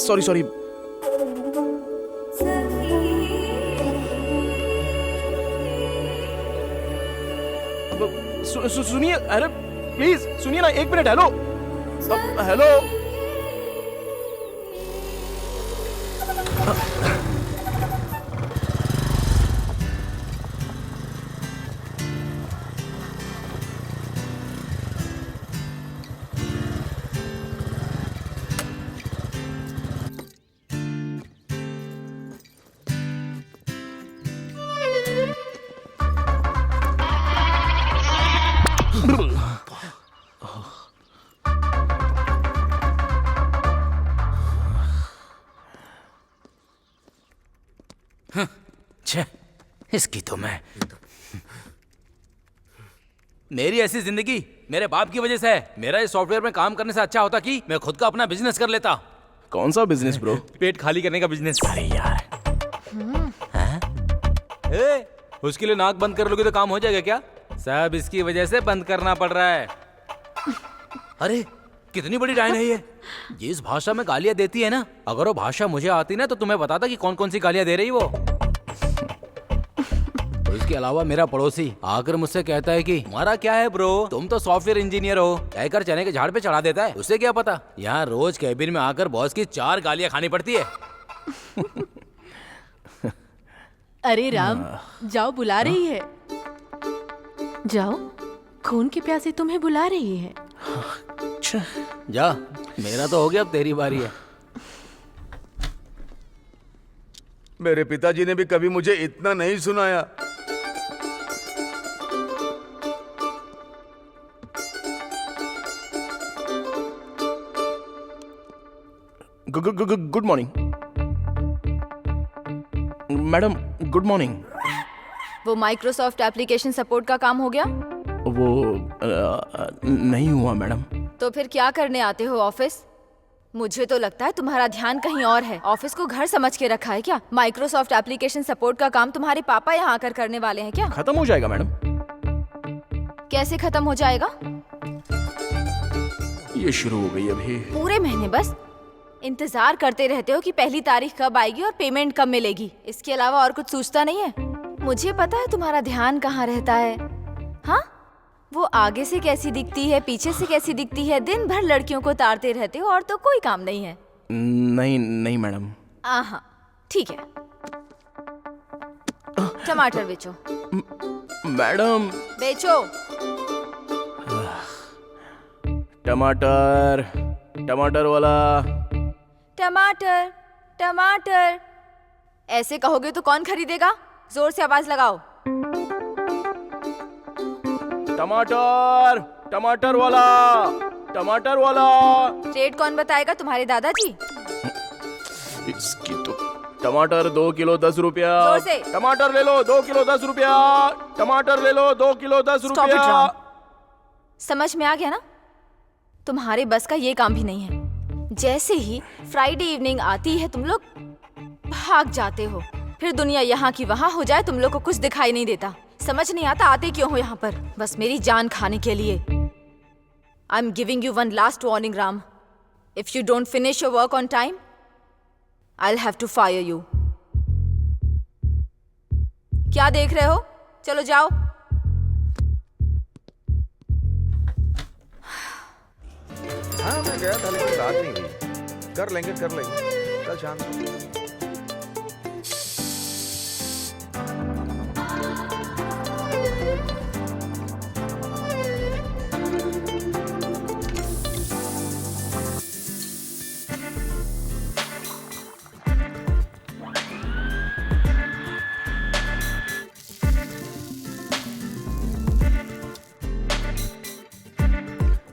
Sorry sorry. सुनिए, अरे please सुनिए ना, 1 मिनट। Hello hello. छे, इसकी तो मैं। मेरी ऐसी जिंदगी मेरे बाप की वजह से है। मेरा इस सॉफ्टवेयर में काम करने से अच्छा होता कि मैं खुद का अपना बिजनेस कर लेता। कौन सा बिजनेस ब्रो? पेट खाली करने का बिजनेस। अरे यार, उसके लिए नाक बंद कर लोगे तो काम हो जाएगा क्या? सब इसकी वजह से बंद करना पड़ रहा है। अरे कितनी बड़ी डायन है ये। जिस भाषा में गालियां देती है ना, अगर वो भाषा मुझे आती ना तो तुम्हें बताता कि कौन कौन सी गालियां दे रही वो। और इसके अलावा मेरा पड़ोसी आकर मुझसे कहता है कि तुम्हारा क्या है ब्रो, तुम तो सॉफ्टवेयर इंजीनियर हो, कहकर चने के झाड़ पे चढ़ा देता है। उसे क्या पता यहाँ रोज कैबिन में आकर बॉस की 4 गालियां खानी पड़ती है। अरे राम, जाओ, बुला रही है। जाओ, खून की प्यासी तुम्हें बुला रही है। जा, मेरा तो हो गया, अब तेरी बारी है। मेरे पिताजी ने भी कभी मुझे इतना नहीं सुनाया। Good morning madam, good morning. वो माइक्रोसॉफ्ट एप्लीकेशन सपोर्ट का काम हो गया? वो नहीं हुआ मैडम। तो फिर क्या करने आते हो ऑफिस? मुझे तो लगता है तुम्हारा ध्यान कहीं और है। ऑफिस को घर समझ के रखा है क्या? माइक्रोसॉफ्ट एप्लीकेशन सपोर्ट का काम तुम्हारे पापा यहाँ आकर करने वाले हैं क्या? खत्म हो जाएगा मैडम। कैसे खत्म हो जाएगा? ये शुरू हो गई अभी। पूरे महीने बस इंतजार करते रहते हो कि पहली तारीख कब आएगी और पेमेंट कब मिलेगी। इसके अलावा और कुछ सोचता नहीं है? मुझे पता है तुम्हारा ध्यान कहाँ रहता है। हाँ, वो आगे से कैसी दिखती है, पीछे से कैसी दिखती है, दिन भर लड़कियों को ताड़ते रहते हो और तो कोई काम नहीं है। नहीं मैडम। हाँ, ठीक है। टमाटर बेचो। मैडम बेचो। टमाटर वाला। टमाटर। ऐसे कहोगे तो कौन खरीदेगा? जोर से आवाज लगाओ। टमाटर वाला। रेट कौन बताएगा? तुम्हारे दादाजी? इसकी तो। टमाटर 2 किलो 10 रुपया। जोर से। टमाटर ले लो 2 किलो 10 रुपया। टमाटर ले लो 2 किलो 10 Stop it, रुपया। राम। समझ में आ गया ना? तुम्हारे बस का ये काम भी नहीं है। जैसे ही फ्राइडे इवनिंग आती है तुम लोग भाग जाते हो। फिर दुनिया यहाँ की वहाँ हो जाए, तुम लोग को कुछ दिखाई नहीं देता। समझ नहीं आता आते क्यों हो यहाँ पर? बस मेरी जान खाने के लिए। I am giving you one last warning Ram. If you don't finish your work on time, I will have to fire you. क्या देख रहे हो? चलो जाओ। हाँ, मैं गया था लेकिन बात नहीं हुई। कर लेंगे कल शाम को।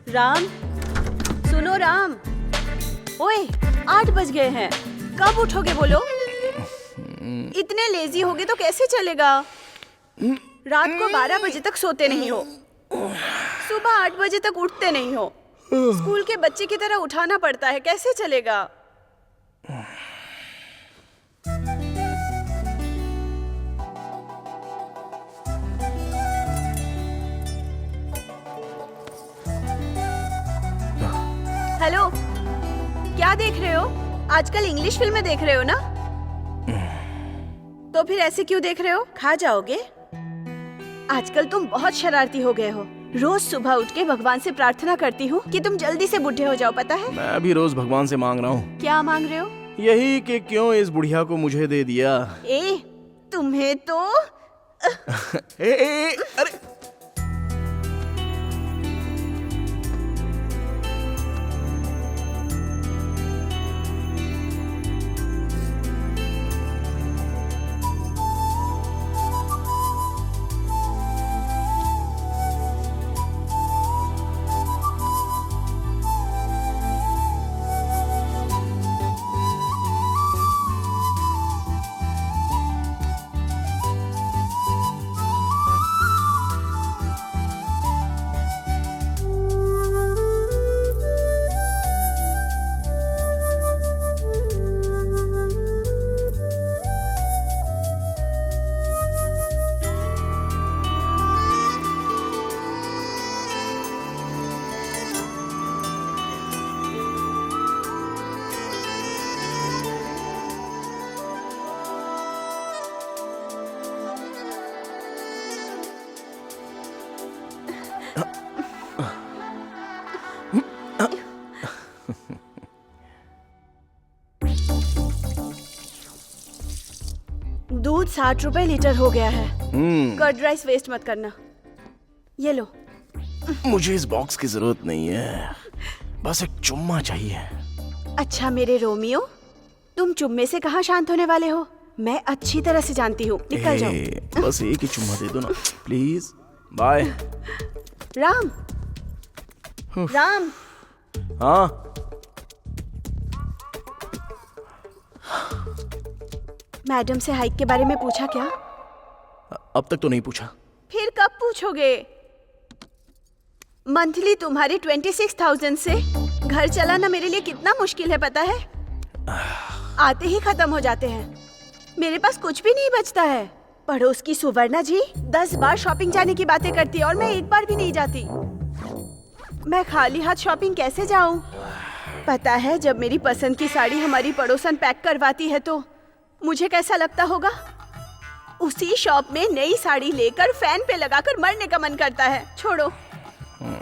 राम, सुनो राम। ओए, 8 बज गए हैं। कब उठोगे बोलो? इतने लेजी होगे तो कैसे चलेगा? रात को 12 बजे तक सोते नहीं हो, सुबह 8 बजे तक उठते नहीं हो। स्कूल के बच्चे की तरह उठाना पड़ता है, कैसे चलेगा? हेलो, क्या देख रहे हो? आजकल इंग्लिश फिल्में देख रहे हो ना? तो फिर ऐसे क्यों देख रहे हो? खा जाओगे? आजकल तुम बहुत शरारती हो गए हो। रोज सुबह उठ के भगवान से प्रार्थना करती हूँ कि तुम जल्दी से बुढ़े हो जाओ, पता है? मैं भी रोज भगवान से मांग रहा हूँ। क्या मांग रहे हो? यही कि क्यों इस बुढ़िया को मुझे दे दिया। ए, तुम्हें तो अरे दूध 60 रुपए लीटर हो गया है। कर्ड राइस वेस्ट मत करना। ये लो। मुझे इस बॉक्स की जरूरत नहीं है, बस एक चुम्मा चाहिए। अच्छा मेरे रोमियो, तुम चुम्मे से कहाँ शांत होने वाले हो? मैं अच्छी तरह से जानती हूँ। निकल जाओ। बस एक ही चुम्मा दे दो ना प्लीज। बाय। राम, राम, हाँ मैडम से हाइक के बारे में पूछा क्या? अब तक तो नहीं पूछा। फिर कब पूछोगे? मंथली तुम्हारे 26,000 से घर चलाना मेरे लिए कितना मुश्किल है, पता है? आते ही खत्म हो जाते हैं। मेरे पास कुछ भी नहीं बचता है। पड़ोस की सुवर्णा जी 10 बार शॉपिंग जाने की बातें करती है और मैं एक बार भी नहीं जाती। मैं खाली हाथ शॉपिंग कैसे जाऊं? पता है जब मेरी पसंद की साड़ी हमारी पड़ोसन पैक करवाती है तो मुझे कैसा लगता होगा? उसी शॉप में नई साड़ी लेकर फैन पे लगाकर मरने का मन करता है। छोड़ो,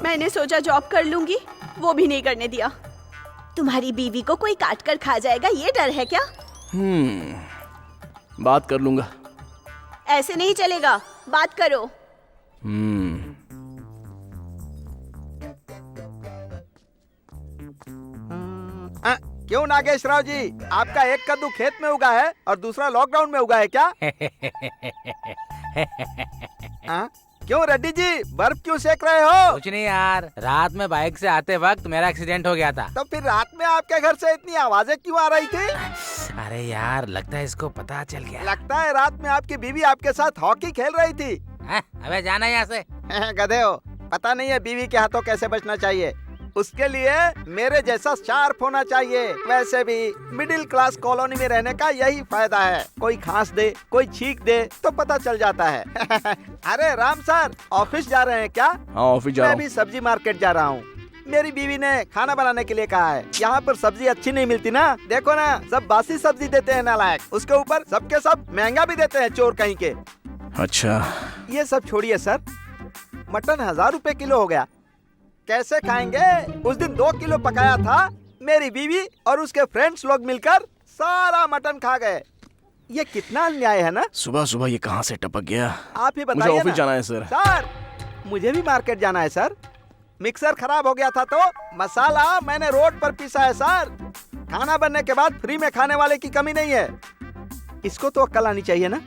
मैंने सोचा जॉब कर लूंगी, वो भी नहीं करने दिया। तुम्हारी बीवी को कोई काट कर खा जाएगा, ये डर है क्या? बात कर लूंगा। ऐसे नहीं चलेगा, बात करो। क्यों नागेश राव जी, आपका एक कद्दू खेत में उगा है और दूसरा लॉकडाउन में उगा है क्या? क्यों रेड्डी जी, बर्फ क्यों सेक रहे हो? कुछ नहीं यार, रात में बाइक से आते वक्त मेरा एक्सीडेंट हो गया था। तो फिर रात में आपके घर से इतनी आवाजें क्यों आ रही थी? अरे यार, लगता है इसको पता चल गया। लगता है रात में आपकी बीवी आपके साथ हॉकी खेल रही थी। अबे जाना यहाँ से। गधे हो, पता नहीं है बीवी के हाथों कैसे बचना चाहिए। उसके लिए मेरे जैसा शार्प होना चाहिए। वैसे भी मिडिल क्लास कॉलोनी में रहने का यही फायदा है। कोई खांस दे, कोई छींक दे तो पता चल जाता है। अरे राम सर, ऑफिस जा रहे हैं क्या? हाँ ऑफिस जा रहा मैं हूँ। भी सब्जी मार्केट जा रहा हूँ। मेरी बीवी ने खाना बनाने के लिए कहा है। यहाँ पर सब्जी अच्छी नहीं मिलती ना, देखो ना, सब बासी सब्जी देते हैं नालायक। उसके ऊपर सबके सब महंगा भी देते हैं, चोर कहीं के। अच्छा ये सब छोड़िए सर, मटन 1000 रुपए किलो हो गया, कैसे खाएंगे? उस दिन 2 किलो पकाया था, मेरी बीवी और उसके फ्रेंड्स लोग मिलकर सारा मटन खा गए। ये कितना अन्याय है ना? सुबह सुबह ये कहाँ से टपक गया? आप ही मुझे बताइए ऑफिस ना। जाना है सर। सर, मुझे भी मार्केट जाना है सर। मिक्सर खराब हो गया था तो मसाला मैंने रोड पर पीसा है सर। खाना बनने के बाद फ्री में खाने वाले की कमी नहीं है। इसको तो अक्ल आनी चाहिए ना।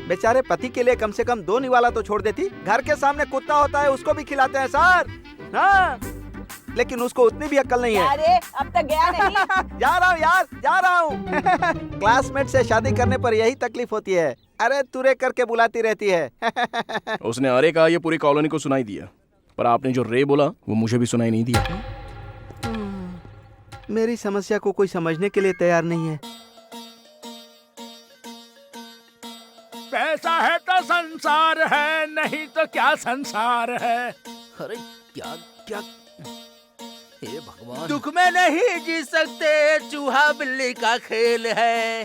बेचारे पति के लिए कम से कम 2 निवाला तो छोड़ देती। घर के सामने कुत्ता होता है, उसको भी खिलाते हैं सर। हाँ, लेकिन उसको उतनी भी अक्ल नहीं है। अरे अब तक गया नहीं। जा रहा हूँ यार, जा रहा हूँ। क्लासमेट से शादी करने पर यही तकलीफ होती है। अरे तुरे करके बुलाती रहती है। उसने अरे कहा, ये पूरी कॉलोनी को सुनाई दिया, पर आपने जो रे बोला वो मुझे भी सुनाई नहीं दिया। मेरी समस्या को कोई समझने के लिए तैयार नहीं है। पैसा है तो संसार है, नहीं तो क्या संसार है। अरे क्या क्या हे भगवान। दुख में नहीं जी सकते, चूहा बिल्ली का खेल है।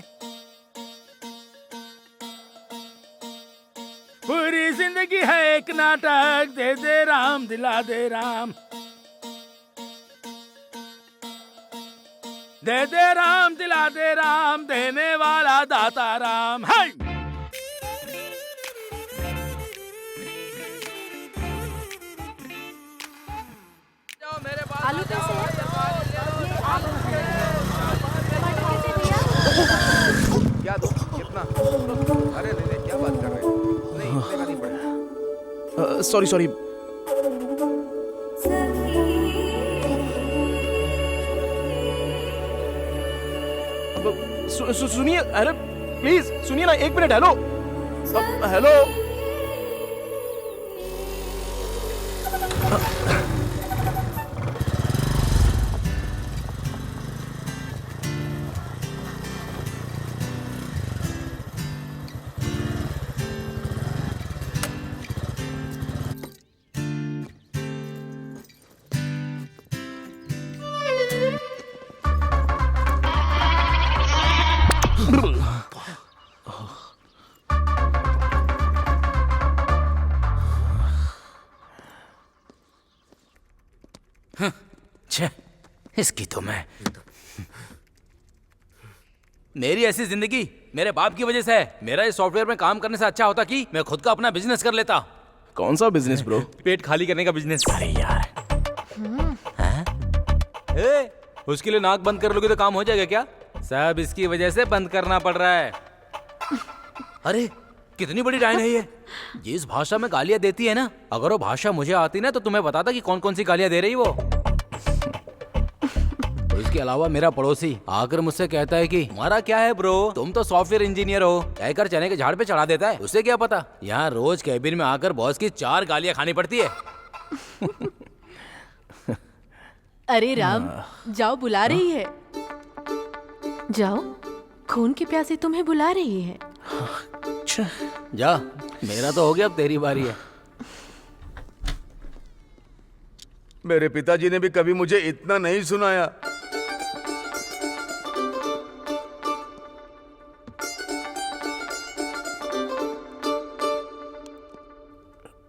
पूरी जिंदगी है एक नाटक, दे दे राम दिला दे राम, दे दे राम दिला दे राम, देने वाला दाता राम है। आलू कैसे है? क्या दो? कितना? अरे नहीं, क्या बात कर रहे हो? नहीं, इतने का नहीं पड़ेगा। Sorry sorry. सुनिए, अरे प्लीज सुनिए ना, एक मिनट। Hello hello. छे, इसकी तो मैं। मेरी ऐसी जिंदगी मेरे बाप की वजह से है। मेरा इस सॉफ्टवेयर में काम करने से अच्छा होता कि मैं खुद का अपना बिजनेस कर लेता। कौन सा बिजनेस ब्रो? पेट खाली करने का बिजनेस। अरे यार, उसके लिए नाक बंद कर लोगे तो काम हो जाएगा क्या? सब इसकी वजह से बंद करना पड़ रहा है। अरे कितनी बड़ी डायन है ये। जिस भाषा में गालियां देती है ना, अगर वो भाषा मुझे आती ना तो तुम्हें बताता कि कौन कौन सी गालियां दे रही वो। इसके अलावा मेरा पड़ोसी आकर मुझसे कहता है कि तुम्हारा क्या है ब्रो, तुम तो सॉफ्टवेयर इंजीनियर हो, कहकर चने के झाड़ पे चढ़ा देता है। उसे क्या पता यहाँ रोज कैबिन में आकर बॉस की 4 गालियां खानी पड़ती है। अरे राम, जाओ, बुला रही है। जाओ, खून के प्यासे तुम्हें बुला रही है। जा, मेरा तो हो गया, अब तेरी बारी है। मेरे पिताजी ने भी कभी मुझे इतना नहीं सुनाया।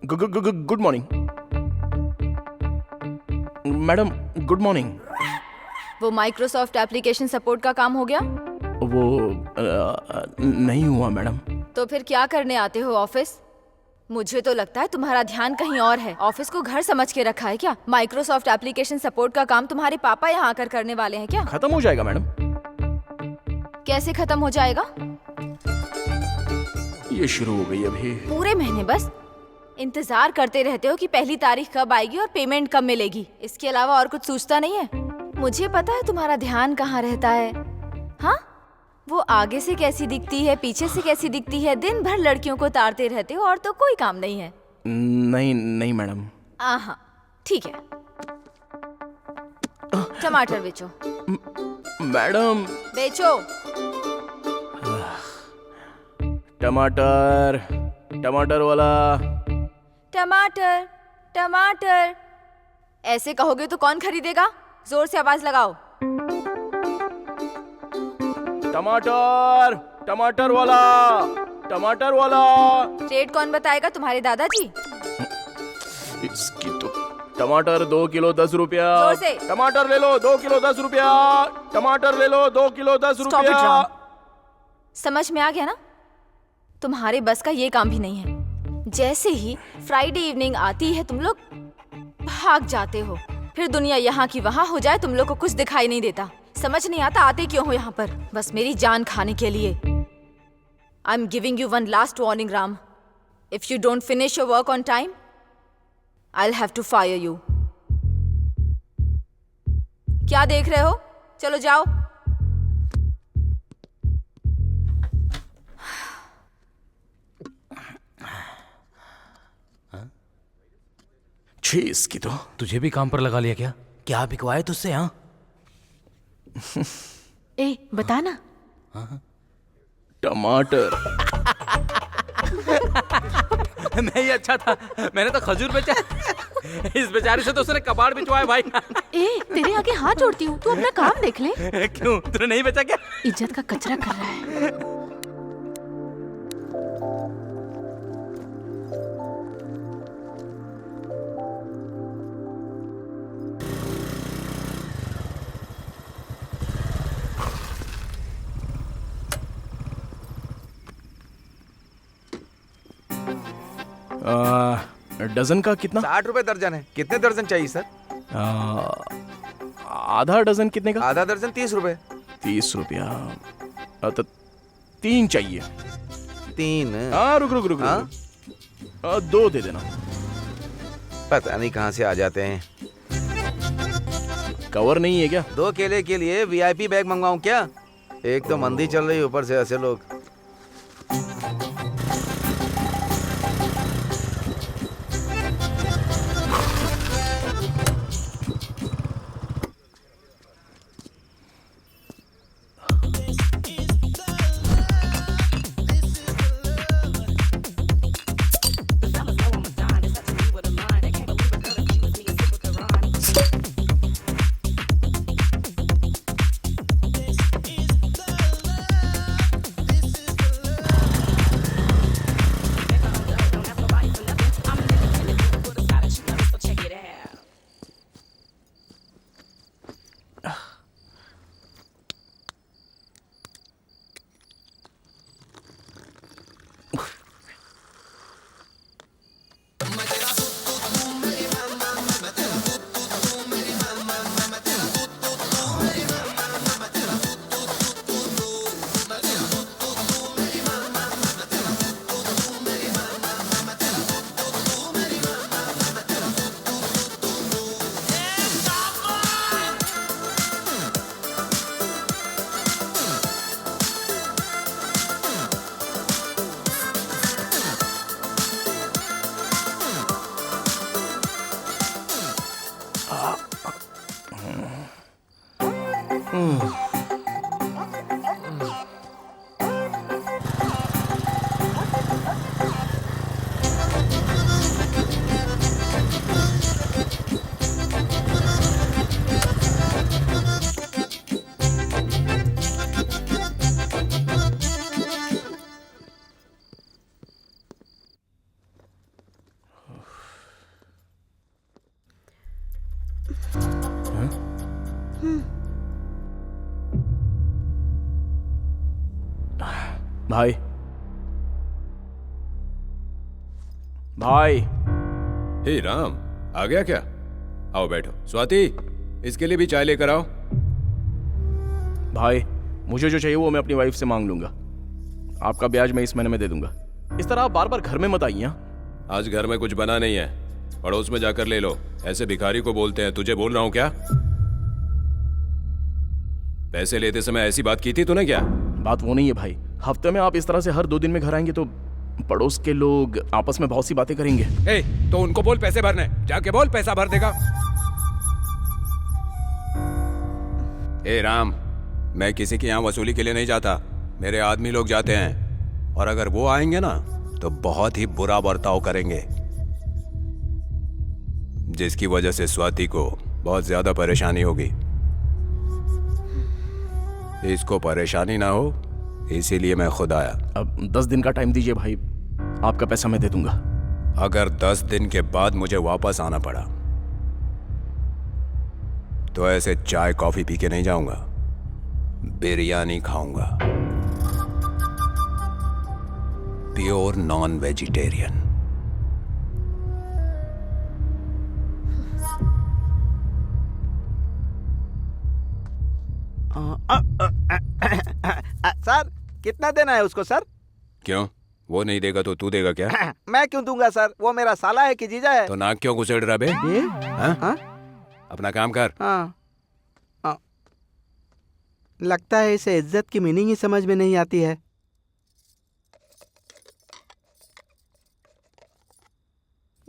Good morning madam. Good morning. वो माइक्रोसॉफ्ट एप्लीकेशन सपोर्ट का काम हो गया? वो नहीं हुआ मैडम। तो फिर क्या करने आते हो ऑफिस? मुझे तो लगता है तुम्हारा ध्यान कहीं और है। ऑफिस को घर समझ के रखा है क्या? माइक्रोसॉफ्ट एप्लीकेशन सपोर्ट का काम तुम्हारे पापा यहाँ आकर करने वाले हैं क्या? खत्म हो जाएगा मैडम। कैसे खत्म हो जाएगा? ये शुरू हो गई अभी। पूरे महीने बस इंतजार करते रहते हो कि पहली तारीख कब आएगी और पेमेंट कब मिलेगी। इसके अलावा और कुछ सोचता नहीं है? मुझे पता है तुम्हारा ध्यान कहाँ रहता है। हाँ, वो आगे से कैसी दिखती है, पीछे से कैसी दिखती है, दिन भर लड़कियों को ताड़ते रहते हो और तो कोई काम नहीं है। नहीं मैडम। आहा, ठीक है। टमाटर बेचो। मैडम। बेचो। टमाटर, टमाटर वाला। टमाटर, टमाटर। ऐसे कहोगे तो कौन खरीदेगा? जोर से आवाज लगाओ। टमाटर, टमाटर वाला, टमाटर वाला। रेट कौन बताएगा? तुम्हारे दादाजी? इसकी तो। टमाटर 2 किलो 10 रुपया। जोर से। टमाटर ले लो 2 किलो 10 रुपया। टमाटर ले लो 2 किलो 10 Stop it, रुपया। राम। समझ में आ गया ना? तुम्हारे बस का ये काम भी नहीं है। जैसे ही फ्राइडे इवनिंग आती है तुम लोग भाग जाते हो। फिर दुनिया यहाँ की वहाँ हो जाए, तुम लोग को कुछ दिखाई नहीं देता। समझ नहीं आता आते क्यों हो यहाँ पर? बस मेरी जान खाने के लिए। I am giving you one last warning Ram. If you don't finish your work on time, I will have to fire you. क्या देख रहे हो? चलो जाओ। छी, इसकी तो। तुझे भी काम पर लगा लिया क्या? क्या बिकवाए तुझसे? हाँ, ए, बता ना। टमाटर। नहीं, अच्छा था। मैंने तो खजूर बेचा। इस बेचारे से तो उसने कबाड़ बिछवाया भाई। ए, तेरे आगे हाथ जोड़ती हूँ, तू अपना काम देख ले। क्यों, तूने नहीं बेचा क्या? इज्जत का कचरा कर रहा है। डजन का कितना? 60 रुपए दर्जन है। कितने दर्जन चाहिए सर? आधा डजन कितने का? आधा दर्जन 30 रुपए। 30 रुपया। तो 3 चाहिए। 3? हाँ, रुक रुक रुक हाँ? रुक। 2 दे देना। पता नहीं कहाँ से आ जाते हैं। कवर नहीं है क्या? 2 केले के लिए VIP बैग मंगवाऊं क्या? एक तो मंदी चल रही, ऊपर से ऐसे लोग। भाई भाई। हे राम, आ गया क्या? आओ बैठो। स्वाति, इसके लिए भी चाय लेकर आओ। भाई मुझे जो चाहिए वो मैं अपनी वाइफ से मांग लूंगा। आपका ब्याज मैं इस महीने में दे दूंगा। इस तरह आप बार बार घर में मत आइए। आज घर में कुछ बना नहीं है, पड़ोस में जाकर ले लो। ऐसे भिखारी को बोलते हैं। तुझे बोल रहा हूँ क्या? पैसे लेते समय ऐसी बात की थी तूने क्या? बात वो नहीं है भाई। हफ्ते में आप इस तरह से हर 2 दिन में घर आएंगे तो पड़ोस के लोग आपस में बहुत सी बातें करेंगे। ए, तो उनको बोल पैसे भरने। जाके बोल पैसा भर देगा। ए राम, मैं किसी के यहाँ वसूली के लिए नहीं जाता। मेरे आदमी लोग जाते हैं, और अगर वो आएंगे ना तो बहुत ही बुरा बर्ताव करेंगे, जिसकी वजह से स्वाति को बहुत ज्यादा परेशानी होगी। इसको परेशानी ना हो, इसीलिए मैं खुद आया। अब 10 दिन का टाइम दीजिए भाई, आपका पैसा मैं दे दूंगा। अगर 10 दिन के बाद मुझे वापस आना पड़ा तो ऐसे चाय कॉफी पी के नहीं जाऊंगा, बिरयानी खाऊंगा। Pure non vegetarian. सर कितना देना है उसको सर? क्यों, वो नहीं देगा तो तू देगा क्या? मैं क्यों दूंगा सर? वो मेरा साला है कि जीजा है? तो नाक क्यों घुसेड़ रहा बे? हाँ? अपना काम कर। हाँ। लगता है इसे इज्जत की मीनिंग ही समझ में नहीं आती है।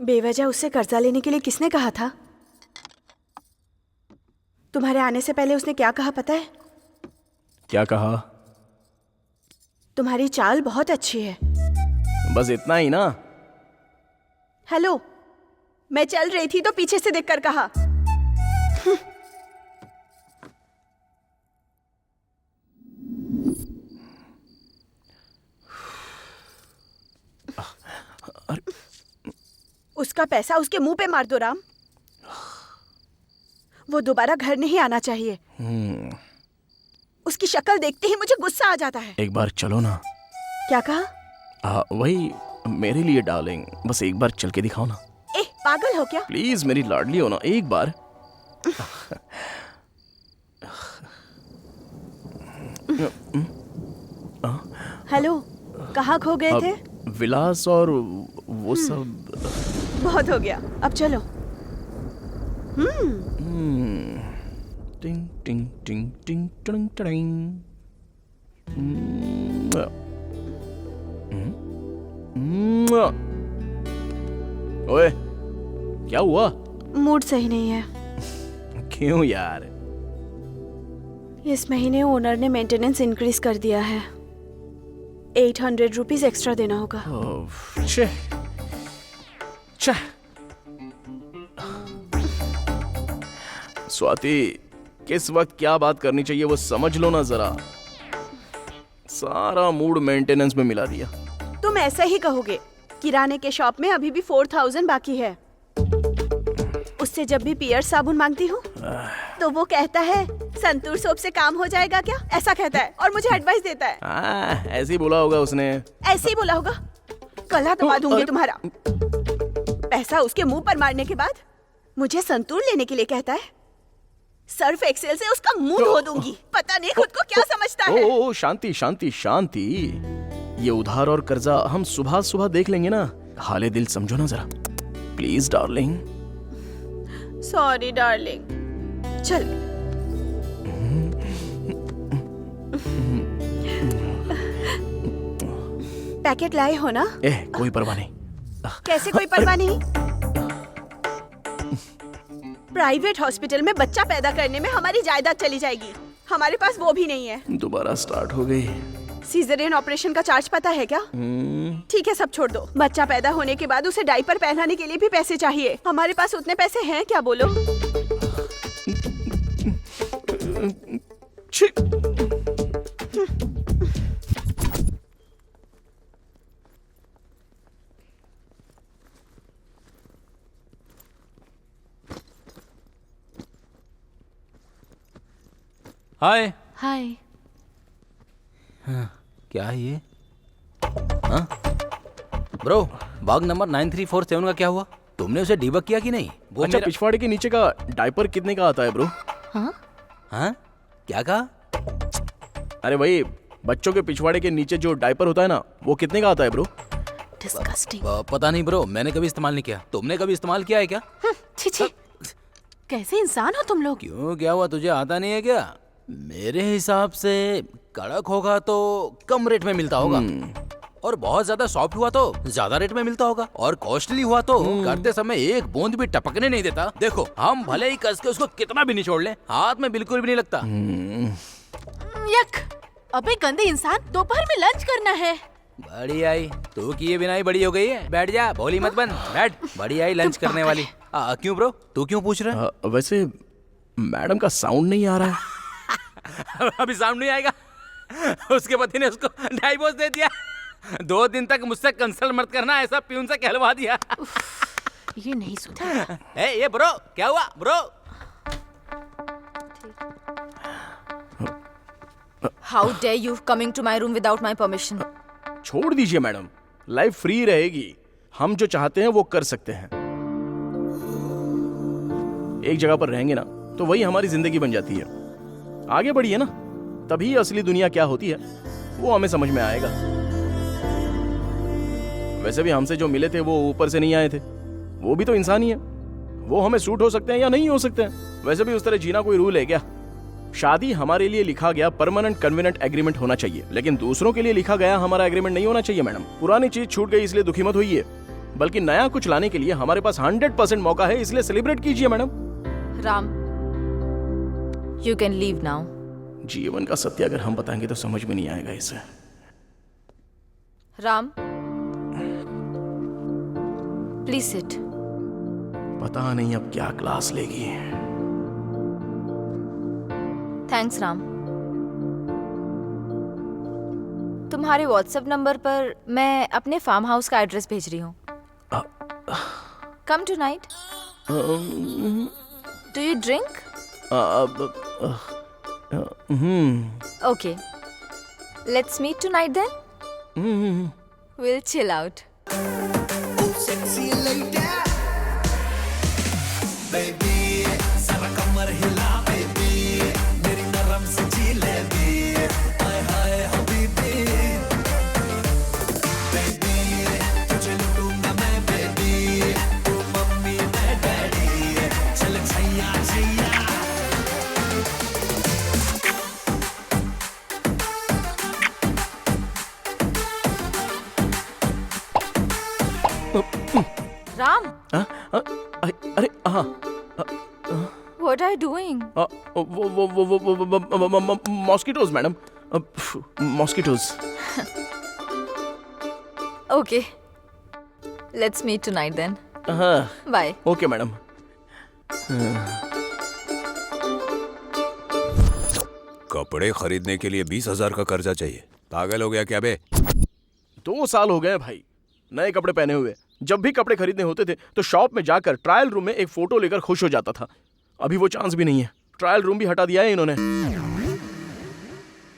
बेवजह उससे कर्जा लेने के लिए किसने कहा था? तुम्हारे आने से पहले उसने क्या कहा पता है? क्या कहा? तुम्हारी चाल बहुत अच्छी है। बस इतना ही ना? हेलो, मैं चल रही थी तो पीछे से देखकर कहा। उसका पैसा उसके मुंह पे मार दो राम। वो दोबारा घर नहीं आना चाहिए। उसकी शक्ल देखते ही मुझे गुस्सा आ जाता है। एक बार चलो ना। क्या कहा? वही मेरे लिए डार्लिंग, बस एक बार चल के दिखाओ ना। ए, पागल हो क्या? प्लीज मेरी लाडली हो ना, एक बार। हेलो, कहाँ खो गए थे? विलास और वो सब। बहुत हो गया, अब चलो। टिंग टिंग टिंग टिंग टिंग टिंग। ओए, क्या हुआ? मूड सही नहीं है। क्यों यार? इस महीने ओनर ने मेंटेनेंस इंक्रीज कर दिया है। 800 रुपीज एक्स्ट्रा देना होगा। छे छे। स्वाति, किस वक्त क्या बात करनी चाहिए वो समझ लो ना जरा। सारा मूड मेंटेनेंस में मिला दिया। तुम ऐसा ही कहोगे। किराने के शॉप में अभी भी 4000 बाकी है। उससे जब भी पियर्स साबुन मांगती हूँ तो वो कहता है संतूर सोप से काम हो जाएगा क्या, ऐसा कहता है और मुझे एडवाइस देता है। ऐसे ही बोला होगा उसने। ऐसे ही बोला होगा। गला दबा दूंगी तुम्हारा। पैसा उसके मुंह पर मारने के बाद मुझे संतूर लेने के लिए कहता है। सर्फ एक्सेल से उसका मुंह धो दूंगी। पता नहीं खुद को क्या समझता है। ओ शांति शांति शांति। ये उधार और कर्जा हम सुबह सुबह देख लेंगे ना। हाले दिल समझो ना जरा, प्लीज डार्लिंग। Sorry darling. चल। पैकेट लाए हो ना? कोई परवाह नहीं। कैसे कोई परवाह नहीं? प्राइवेट हॉस्पिटल में बच्चा पैदा करने में हमारी जायदाद चली जाएगी। हमारे पास वो भी नहीं है। दोबारा स्टार्ट हो गई। सीजरियन ऑपरेशन का चार्ज पता है क्या? ठीक है, सब छोड़ दो। बच्चा पैदा होने के बाद उसे डायपर पहनाने के लिए भी पैसे चाहिए। हमारे पास उतने पैसे हैं क्या, बोलो? हाय। हाय। क्या है ये? हाँ? ब्रो, बाग नंबर 9347 का क्या हुआ? तुमने उसे डीबग किया कि नहीं? वो अच्छा, पिछवाड़े के नीचे का डायपर कितने का आता है ब्रो? हाँ? हाँ? क्या कहा? अरे वही बच्चों के पिछवाड़े के नीचे जो डायपर होता है ना, वो कितने का आता है ब्रो? डिस्गस्टिंग। पता नहीं ब्रो, मैंने कभी इस्तेमाल नहीं किया। तुमने कभी इस्तेमाल किया है क्या? छी छी। कैसे इंसान हो तुम लोग? क्यों, क्या हुआ? तुझे आता नहीं है क्या? मेरे हिसाब से कड़क होगा तो कम रेट में मिलता होगा, और बहुत ज्यादा सॉफ्ट हुआ तो ज्यादा रेट में मिलता होगा, और कॉस्टली हुआ तो करते समय एक बूंद भी टपकने नहीं देता। देखो, हम भले ही कस के उसको कितना भी निचोड़ लें, हाथ में बिल्कुल भी नहीं लगता। यक। अबे गंदे इंसान, दोपहर में लंच करना है। बड़ी आई, तू किए बिना ही बड़ी हो गई है। बैठ जा, भोली मत बन, बैठ। बड़ी आई लंच करने वाली। क्यों ब्रो, तू क्यों पूछ रहा है? वैसे मैडम का साउंड नहीं आ रहा है। अभी साउंड नहीं आएगा। उसके पति ने उसको डाइवोर्स दे दिया। 2 दिन तक मुझसे कंसल्ट मत करना, ऐसा प्यून से कहलवा दिया। ये नहीं सुधरा। ये ब्रो, क्या हुआ bro? How dare you coming to my room without my permission? छोड़ दीजिए मैडम, लाइफ फ्री रहेगी। हम जो चाहते हैं वो कर सकते हैं। एक जगह पर रहेंगे ना तो वही हमारी जिंदगी बन जाती है। आगे बढ़िए ना, तभी असली दुनिया क्या होती है वो हमें समझ में आएगा। वैसे भी हमसे जो मिले थे वो ऊपर से नहीं आए थे, वो भी तो इंसान ही है। वो हमें सूट हो सकते हैं या नहीं हो सकते हैं। वैसे भी उस तरह जीना कोई रूल है क्या? शादी हमारे लिए लिखा गया परमानेंट कन्वीनेंट एग्रीमेंट होना चाहिए, लेकिन दूसरों के लिए लिखा गया हमारा एग्रीमेंट नहीं होना चाहिए मैडम। पुरानी चीज छूट गई इसलिए दुखी मत होइए, बल्कि नया कुछ लाने के लिए हमारे पास 100% मौका है, इसलिए सेलिब्रेट कीजिए madam. Ram, you can leave now. जीवन का सत्य अगर हम बताएंगे तो समझ में नहीं आएगा इसे। Ram, please sit. पता नहीं अब क्या क्लास लेगी। थैंक्स राम। तुम्हारे व्हाट्सएप नंबर पर मैं अपने फार्म हाउस का एड्रेस भेज रही हूँ। Come tonight. Do you drink? Okay, let's meet tonight then. Will chill out. Ram, अरे हाँ, what are you doing? वो mosquitoes madam, mosquitoes. Okay, let's meet tonight then. हाँ, Bye. Okay madam. कपड़े खरीदने के लिए 20,000 का कर्जा चाहिए। पागल हो गया क्या बे? 2 साल हो गए भाई नए कपड़े पहने हुए। जब भी कपड़े खरीदने होते थे तो शॉप में जाकर ट्रायल रूम में एक फोटो लेकर खुश हो जाता था। अभी वो चांस भी नहीं है। ट्रायल रूम भी हटा दिया है इन्होंने।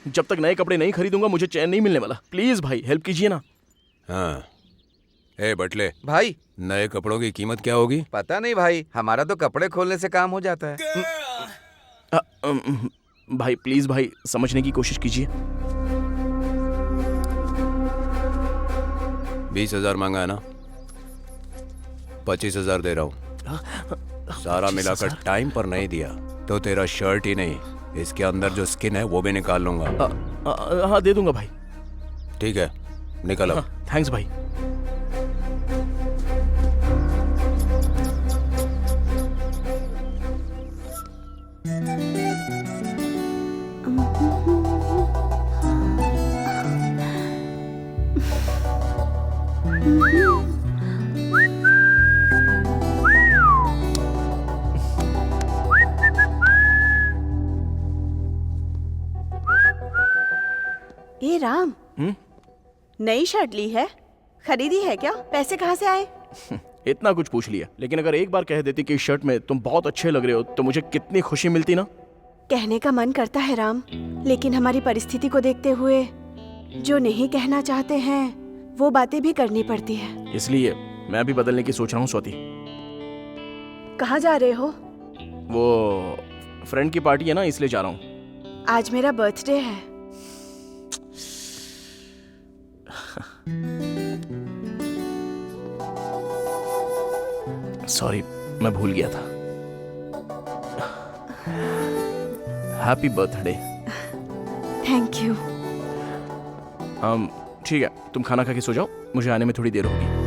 जब तक नए कपड़े नहीं खरीदूंगा मुझे चैन नहीं मिलने वाला। प्लीज भाई हेल्प कीजिए ना। हाँ, ए बटले, भाई नए कपड़ों की कीमत क्या होगी? पता नहीं भाई, हमारा तो कपड़े खोलने से काम हो जाता है। भाई प्लीज भाई समझने की कोशिश कीजिए। 20,000 मांगा है ना? 25,000 दे रहा हूँ। सारा मिलाकर टाइम पर नहीं दिया तो तेरा शर्ट ही नहीं, इसके अंदर जो स्किन है वो भी निकाल लूंगा। हाँ दे दूंगा भाई। ठीक है, निकल अब। थैंक्स भाई। ये राम, नई शर्ट ली है? खरीदी है क्या? पैसे कहाँ से आए? इतना कुछ पूछ लिया, लेकिन अगर एक बार कह देती कि इस शर्ट में तुम बहुत अच्छे लग रहे हो तो मुझे कितनी खुशी मिलती ना। कहने का मन करता है राम, लेकिन हमारी परिस्थिति को देखते हुए जो नहीं कहना चाहते हैं वो बातें भी करनी पड़ती है। इसलिए मैं अभी बदलने की सोच रहा हूँ स्वाति। कहाँ जा रहे हो? वो फ्रेंड की पार्टी है ना, इसलिए जा रहा हूँ। आज मेरा बर्थडे है। सॉरी, मैं भूल गया था। Happy birthday. Thank you. ठीक है, तुम खाना खा के सो जाओ, मुझे आने में थोड़ी देर होगी।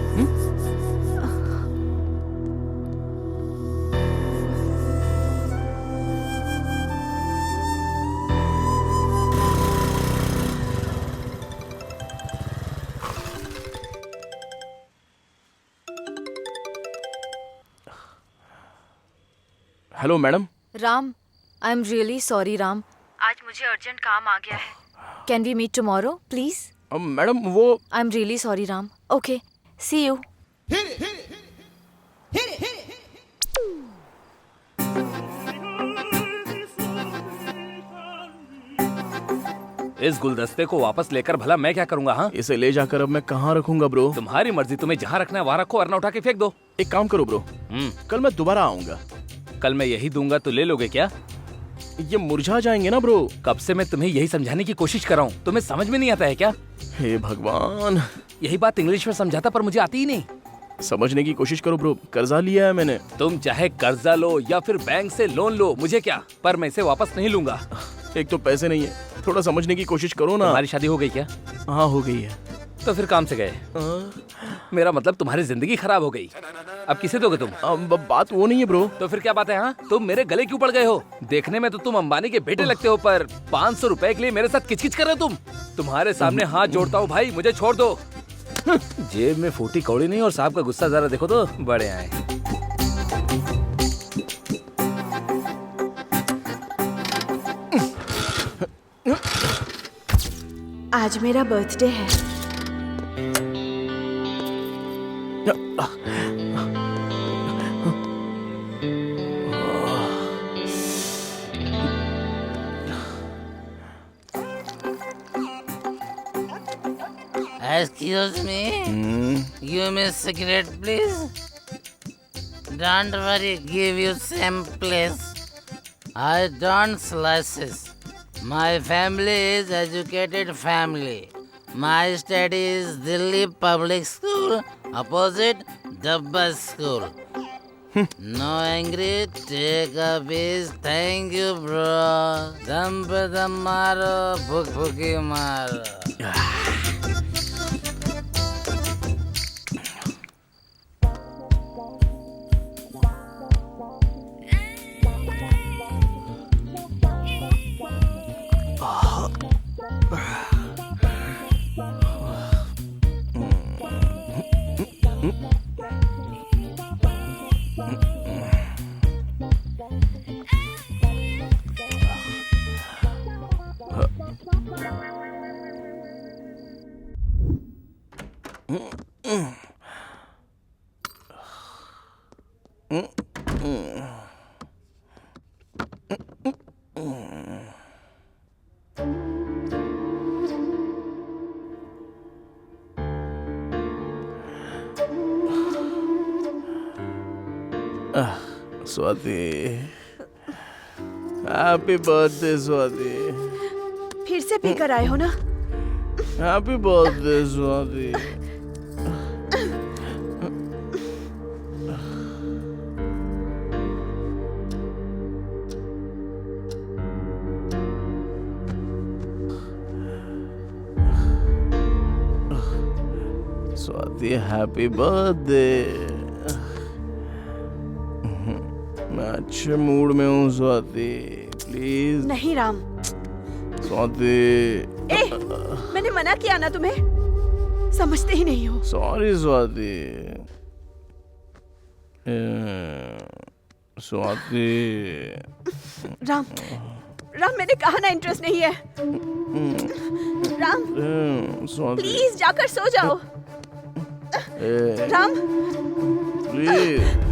Hello madam. Ram, I am really sorry Ram. आज मुझे अर्जेंट काम आ गया है। Can we meet tomorrow please? Madam वो I am really sorry Ram. Okay, see you. इस गुलदस्ते को वापस लेकर भला मैं क्या करूंगा? हाँ, इसे ले जाकर अब मैं कहाँ रखूंगा ब्रो? तुम्हारी मर्जी, तुम्हें जहाँ रखना है वहाँ रखो, वरना उठा के फेंक दो। एक काम करो ब्रो, कल मैं दोबारा आऊंगा। कल मैं यही दूंगा तो ले लोगे क्या? ये मुरझा जाएंगे ना ब्रो। कब से मैं तुम्हें यही समझाने की कोशिश कर रहा हूँ, तुम्हें समझ में नहीं आता है क्या? हे भगवान, यही बात इंग्लिश में समझाता पर मुझे आती ही नहीं। समझने की कोशिश करो ब्रो, कर्जा लिया है मैंने। तुम चाहे कर्जा लो या फिर बैंक से लोन लो, मुझे क्या, पर मैं इसे वापस नहीं लूंगा। एक तो पैसे नहीं है, थोड़ा समझने की कोशिश करो ना। तुम्हारी शादी हो गई क्या? हाँ हो गई है। तो फिर काम से गए। मेरा मतलब तुम्हारी जिंदगी खराब हो गई। अब किसे दोगे तुम? बात वो नहीं है ब्रो। तो फिर क्या बात है? हाँ, तुम मेरे गले क्यों पड़ गए हो? देखने में तो तुम अंबानी के बेटे लगते हो, पर 500 रुपए के लिए मेरे साथ किचकिच कर रहे हो तुम। तुम्हारे सामने हाथ जोड़ता हूँ भाई, मुझे छोड़ दो। जेब में फूटी कौड़ी नहीं और साहब का गुस्सा जरा देखो तो, बड़े आए। आज मेरा बर्थडे है। Excuse me, you miss cigarette, please. Don't worry, give you same place. I don't slices. My family is educated family. My study is Delhi Public School, opposite Dabba School. No angry, take a piece. Thank you, bro. Dam pe dam maro, phuk phuki maro. Swati, happy birthday Swati. फिर से पीकर आए हो ना? Happy birthday Swati. Swati happy birthday. मैं अच्छे mood में हूँ स्वाति, प्लीज। नहीं राम। स्वाति। मैंने मना किया ना तुम्हें, समझते ही नहीं हो। सॉरी स्वाति। स्वाति। राम, राम मैंने कहा ना इंटरेस्ट नहीं है। राम प्लीज जाकर सो जाओ। राम प्लीज।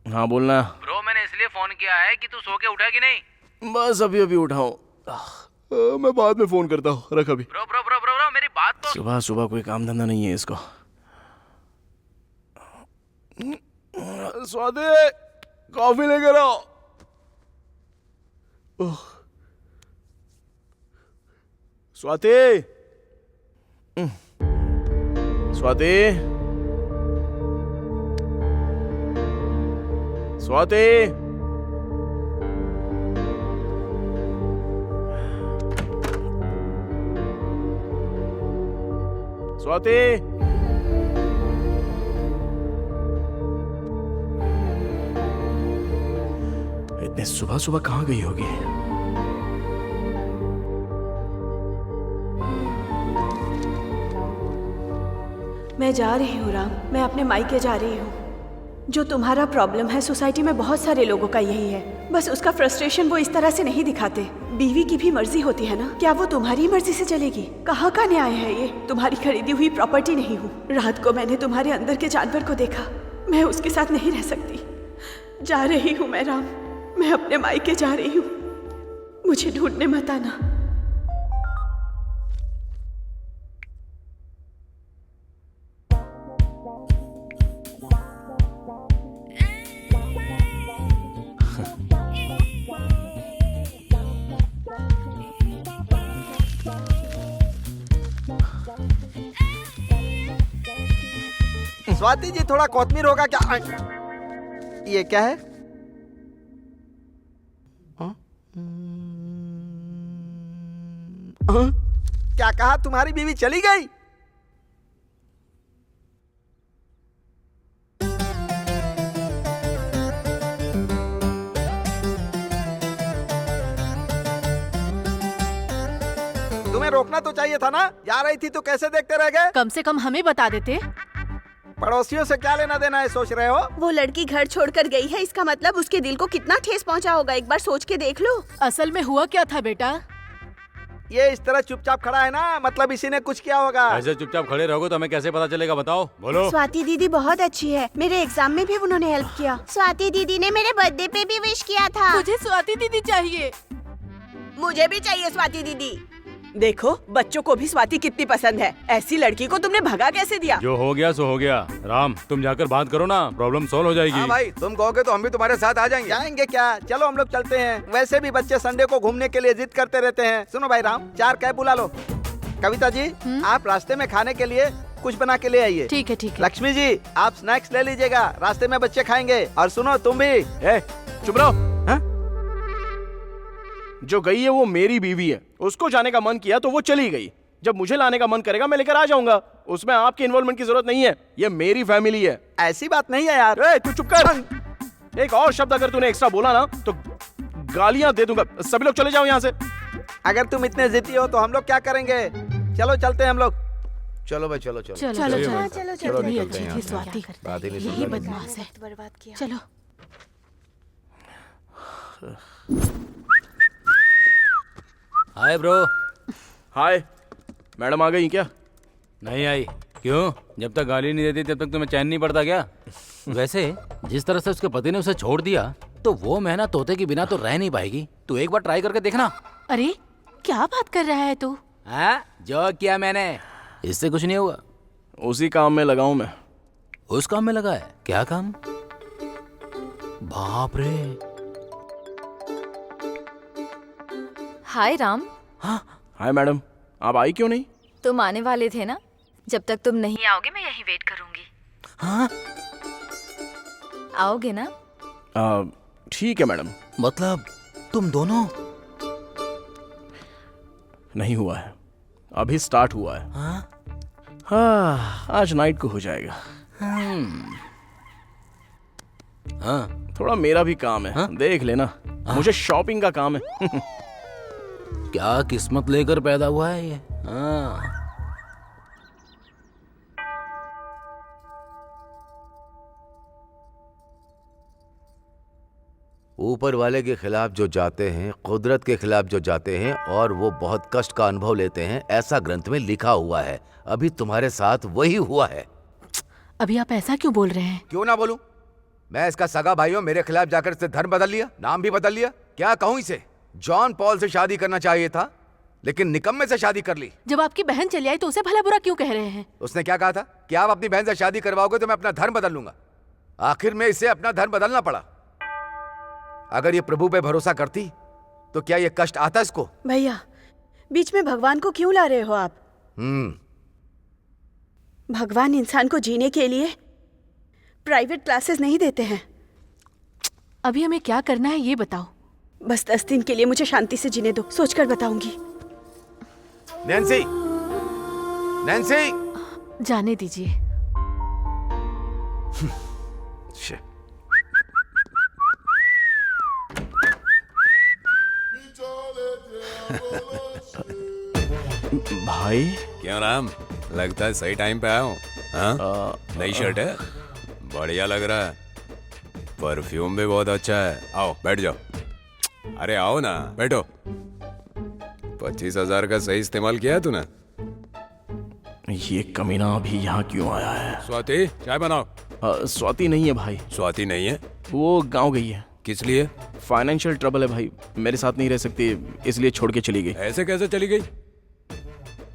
हाँ बोलना। ब्रो मैंने इसलिए फोन किया है कि तू सो के उठा कि नहीं। बस अभी अभी उठाऊं। मैं बाद में फोन करता हूँ, रख अभी। Bro bro bro bro bro मेरी बात तो। सुबह सुबह कोई काम धंधा नहीं है इसको। स्वाति कॉफी लेकर आओ। स्वाति। स्वाति। स्वाति। स्वाति, इतने सुबह सुबह कहाँ गई होगी? मैं जा रही हूँ राम, मैं अपने मायके जा रही हूँ। जो तुम्हारा प्रॉब्लम है सोसाइटी में बहुत सारे लोगों का यही है, बस उसका फ्रस्ट्रेशन वो इस तरह से नहीं दिखाते। बीवी की भी मर्जी होती है ना, क्या वो तुम्हारी मर्जी से चलेगी? कहाँ का न्याय है ये? तुम्हारी खरीदी हुई प्रॉपर्टी नहीं हूँ। रात को मैंने तुम्हारे अंदर के जानवर को देखा, मैं उसके साथ नहीं रह सकती। जा रही हूँ मैं राम, मैं अपने मायके जा रही हूँ, मुझे ढूंढने मत आना। स्वाति जी थोड़ा कोतमीर होगा क्या? ये क्या है? क्या कहा? तुम्हारी बीवी चली गई? तुम्हें रोकना तो चाहिए था ना, जा रही थी तो कैसे देखते रह गए? कम से कम हमें बता देते। पड़ोसियों से क्या लेना देना है सोच रहे हो? वो लड़की घर छोड़कर गई है, इसका मतलब उसके दिल को कितना ठेस पहुंचा होगा, एक बार सोच के देख लो। असल में हुआ क्या था बेटा? ये इस तरह चुपचाप खड़ा है ना, मतलब इसी ने कुछ किया होगा। ऐसे चुपचाप खड़े रहोगे तो हमें कैसे पता चलेगा? बताओ, बोलो। स्वाति दीदी बहुत अच्छी है, मेरे एग्जाम में भी उन्होंने हेल्प किया। स्वाति दीदी ने मेरे बर्थडे पे भी विश किया था। मुझे स्वाति दीदी चाहिए। मुझे भी चाहिए स्वाति दीदी। देखो बच्चों को भी स्वाति कितनी पसंद है, ऐसी लड़की को तुमने भगा कैसे दिया? जो हो गया सो हो गया। राम, तुम जाकर बात करो ना, प्रॉब्लम सॉल्व हो जाएगी। हाँ भाई, तुम कहोगे तो हम भी तुम्हारे साथ आ जाएंगे। जाएंगे क्या? चलो हम लोग चलते हैं। वैसे भी बच्चे संडे को घूमने के लिए जिद करते रहते हैं। सुनो भाई राम, 4 कैब बुला लो। कविता जी, आप रास्ते में खाने के लिए कुछ बना के ले आइए। ठीक है ठीक है। लक्ष्मी जी, आप स्नैक्स ले लीजिएगा, रास्ते में बच्चे खाएंगे। और सुनो तुम भी। चुप रहो। हाँ? जो गई है वो मेरी बीवी है, उसको जाने का मन किया तो वो चली गई। जब मुझे लाने का मन करेगा मैं लेकर आ जाऊंगा, उसमें आपकी इन्वॉल्वमेंट की जरूरत नहीं है। ये मेरी फैमिली है। ऐसी बात नहीं है यार। तू चुप कर। एक और शब्द अगर तूने एक्स्ट्रा बोला ना तो गालियां दे दूंगा। सभी लोग चले जाओ यहाँ से। अगर तुम इतने जिद्दी हो तो हम लोग क्या करेंगे? चलो चलते हैं हम लोग। चलो भाई, चलो चलो चलो चलो चलो चलो चलो कितनी निकलते हैं अच्छी थी यहाँ से। स्वाति, बात ही नहीं सुन यही रहे। बदमाश है। बर्बाद किया। चलो। हाय ब्रो। हाय, मैडम आ गई क्या? नहीं आई। क्यों? जब तक गाली नहीं देती तब तक तुम्हें चैन नहीं पड़ता क्या? वैसे जिस तरह से उसके पति ने उसे छोड़ दिया तो वो मेहनत तोते के बिना तो रह नहीं पाएगी। तू एक बार ट्राई करके देखना। अरे क्या बात कर रहा है तू? हाँ, जो किया मैंने, इससे कुछ नहीं होगा। उसी काम में लगाऊं मैं। उस काम में लगा है? क्या काम? बाप रे। हाय राम। हाँ, हाय मैडम, आप आई क्यों नहीं? तुम आने वाले थे ना, जब तक तुम नहीं आओगे मैं यहीं वेट करूंगी। हाँ, आओगे ना? ठीक है मैडम। मतलब तुम दोनों? नहीं हुआ है, अभी स्टार्ट हुआ है। हाँ? हाँ, आज नाइट को हो जाएगा। हाँ, थोड़ा मेरा भी काम है। हाँ? देख लेना, मुझे शॉपिंग का काम है। क्या किस्मत लेकर पैदा हुआ है ये। हाँ। ऊपर वाले के खिलाफ जो जाते हैं, कुदरत के खिलाफ जो जाते हैं और वो बहुत कष्ट का अनुभव लेते हैं, ऐसा ग्रंथ में लिखा हुआ है। अभी तुम्हारे साथ वही हुआ है। अभी आप ऐसा क्यों बोल रहे हैं? क्यों ना बोलूं? मैं इसका सगा भाई हूं, मेरे खिलाफ जाकर इसने धर्म बदल लिया, नाम भी बदल लिया। क्या कहूं इसे? जॉन पॉल से शादी करना चाहिए था लेकिन निकम्मे से शादी कर ली। जब आपकी बहन चली आई तो उसे भला बुरा क्यों कह रहे हैं? उसने क्या कहा था कि आप अपनी बहन से शादी करवाओगे तो मैं अपना धर्म बदल लूंगा। आखिर में इसे अपना धर्म बदलना पड़ा। अगर ये प्रभु पे भरोसा करती तो क्या ये कष्ट आता इसको? भैया, बीच में भगवान को क्यों ला रहे हो आप? भगवान इंसान को जीने के लिए प्राइवेट क्लासेस नहीं देते हैं। अभी हमें क्या करना है ये बताओ। बस 10 दिन के लिए मुझे शांति से जीने दो, सोचकर बताऊंगी। नैन्सी, नैन्सी, जाने दीजिए। Shit. भाई क्यों राम, लगता है सही टाइम पे आया हूँ। हाँ? नई शर्ट है, बढ़िया लग रहा है। परफ्यूम भी बहुत अच्छा है। आओ बैठ जाओ। अरे आओ ना, बैठो। 25,000 का सही इस्तेमाल किया है तूने। ये कमीना अभी यहाँ क्यों आया है? स्वाति चाय बनाओ। स्वाति नहीं है भाई, स्वाति नहीं है? वो गांव गई है। किस लिए? फाइनेंशियल ट्रबल है भाई, मेरे साथ नहीं रह सकती इसलिए छोड़ के चली गई। ऐसे कैसे चली गई?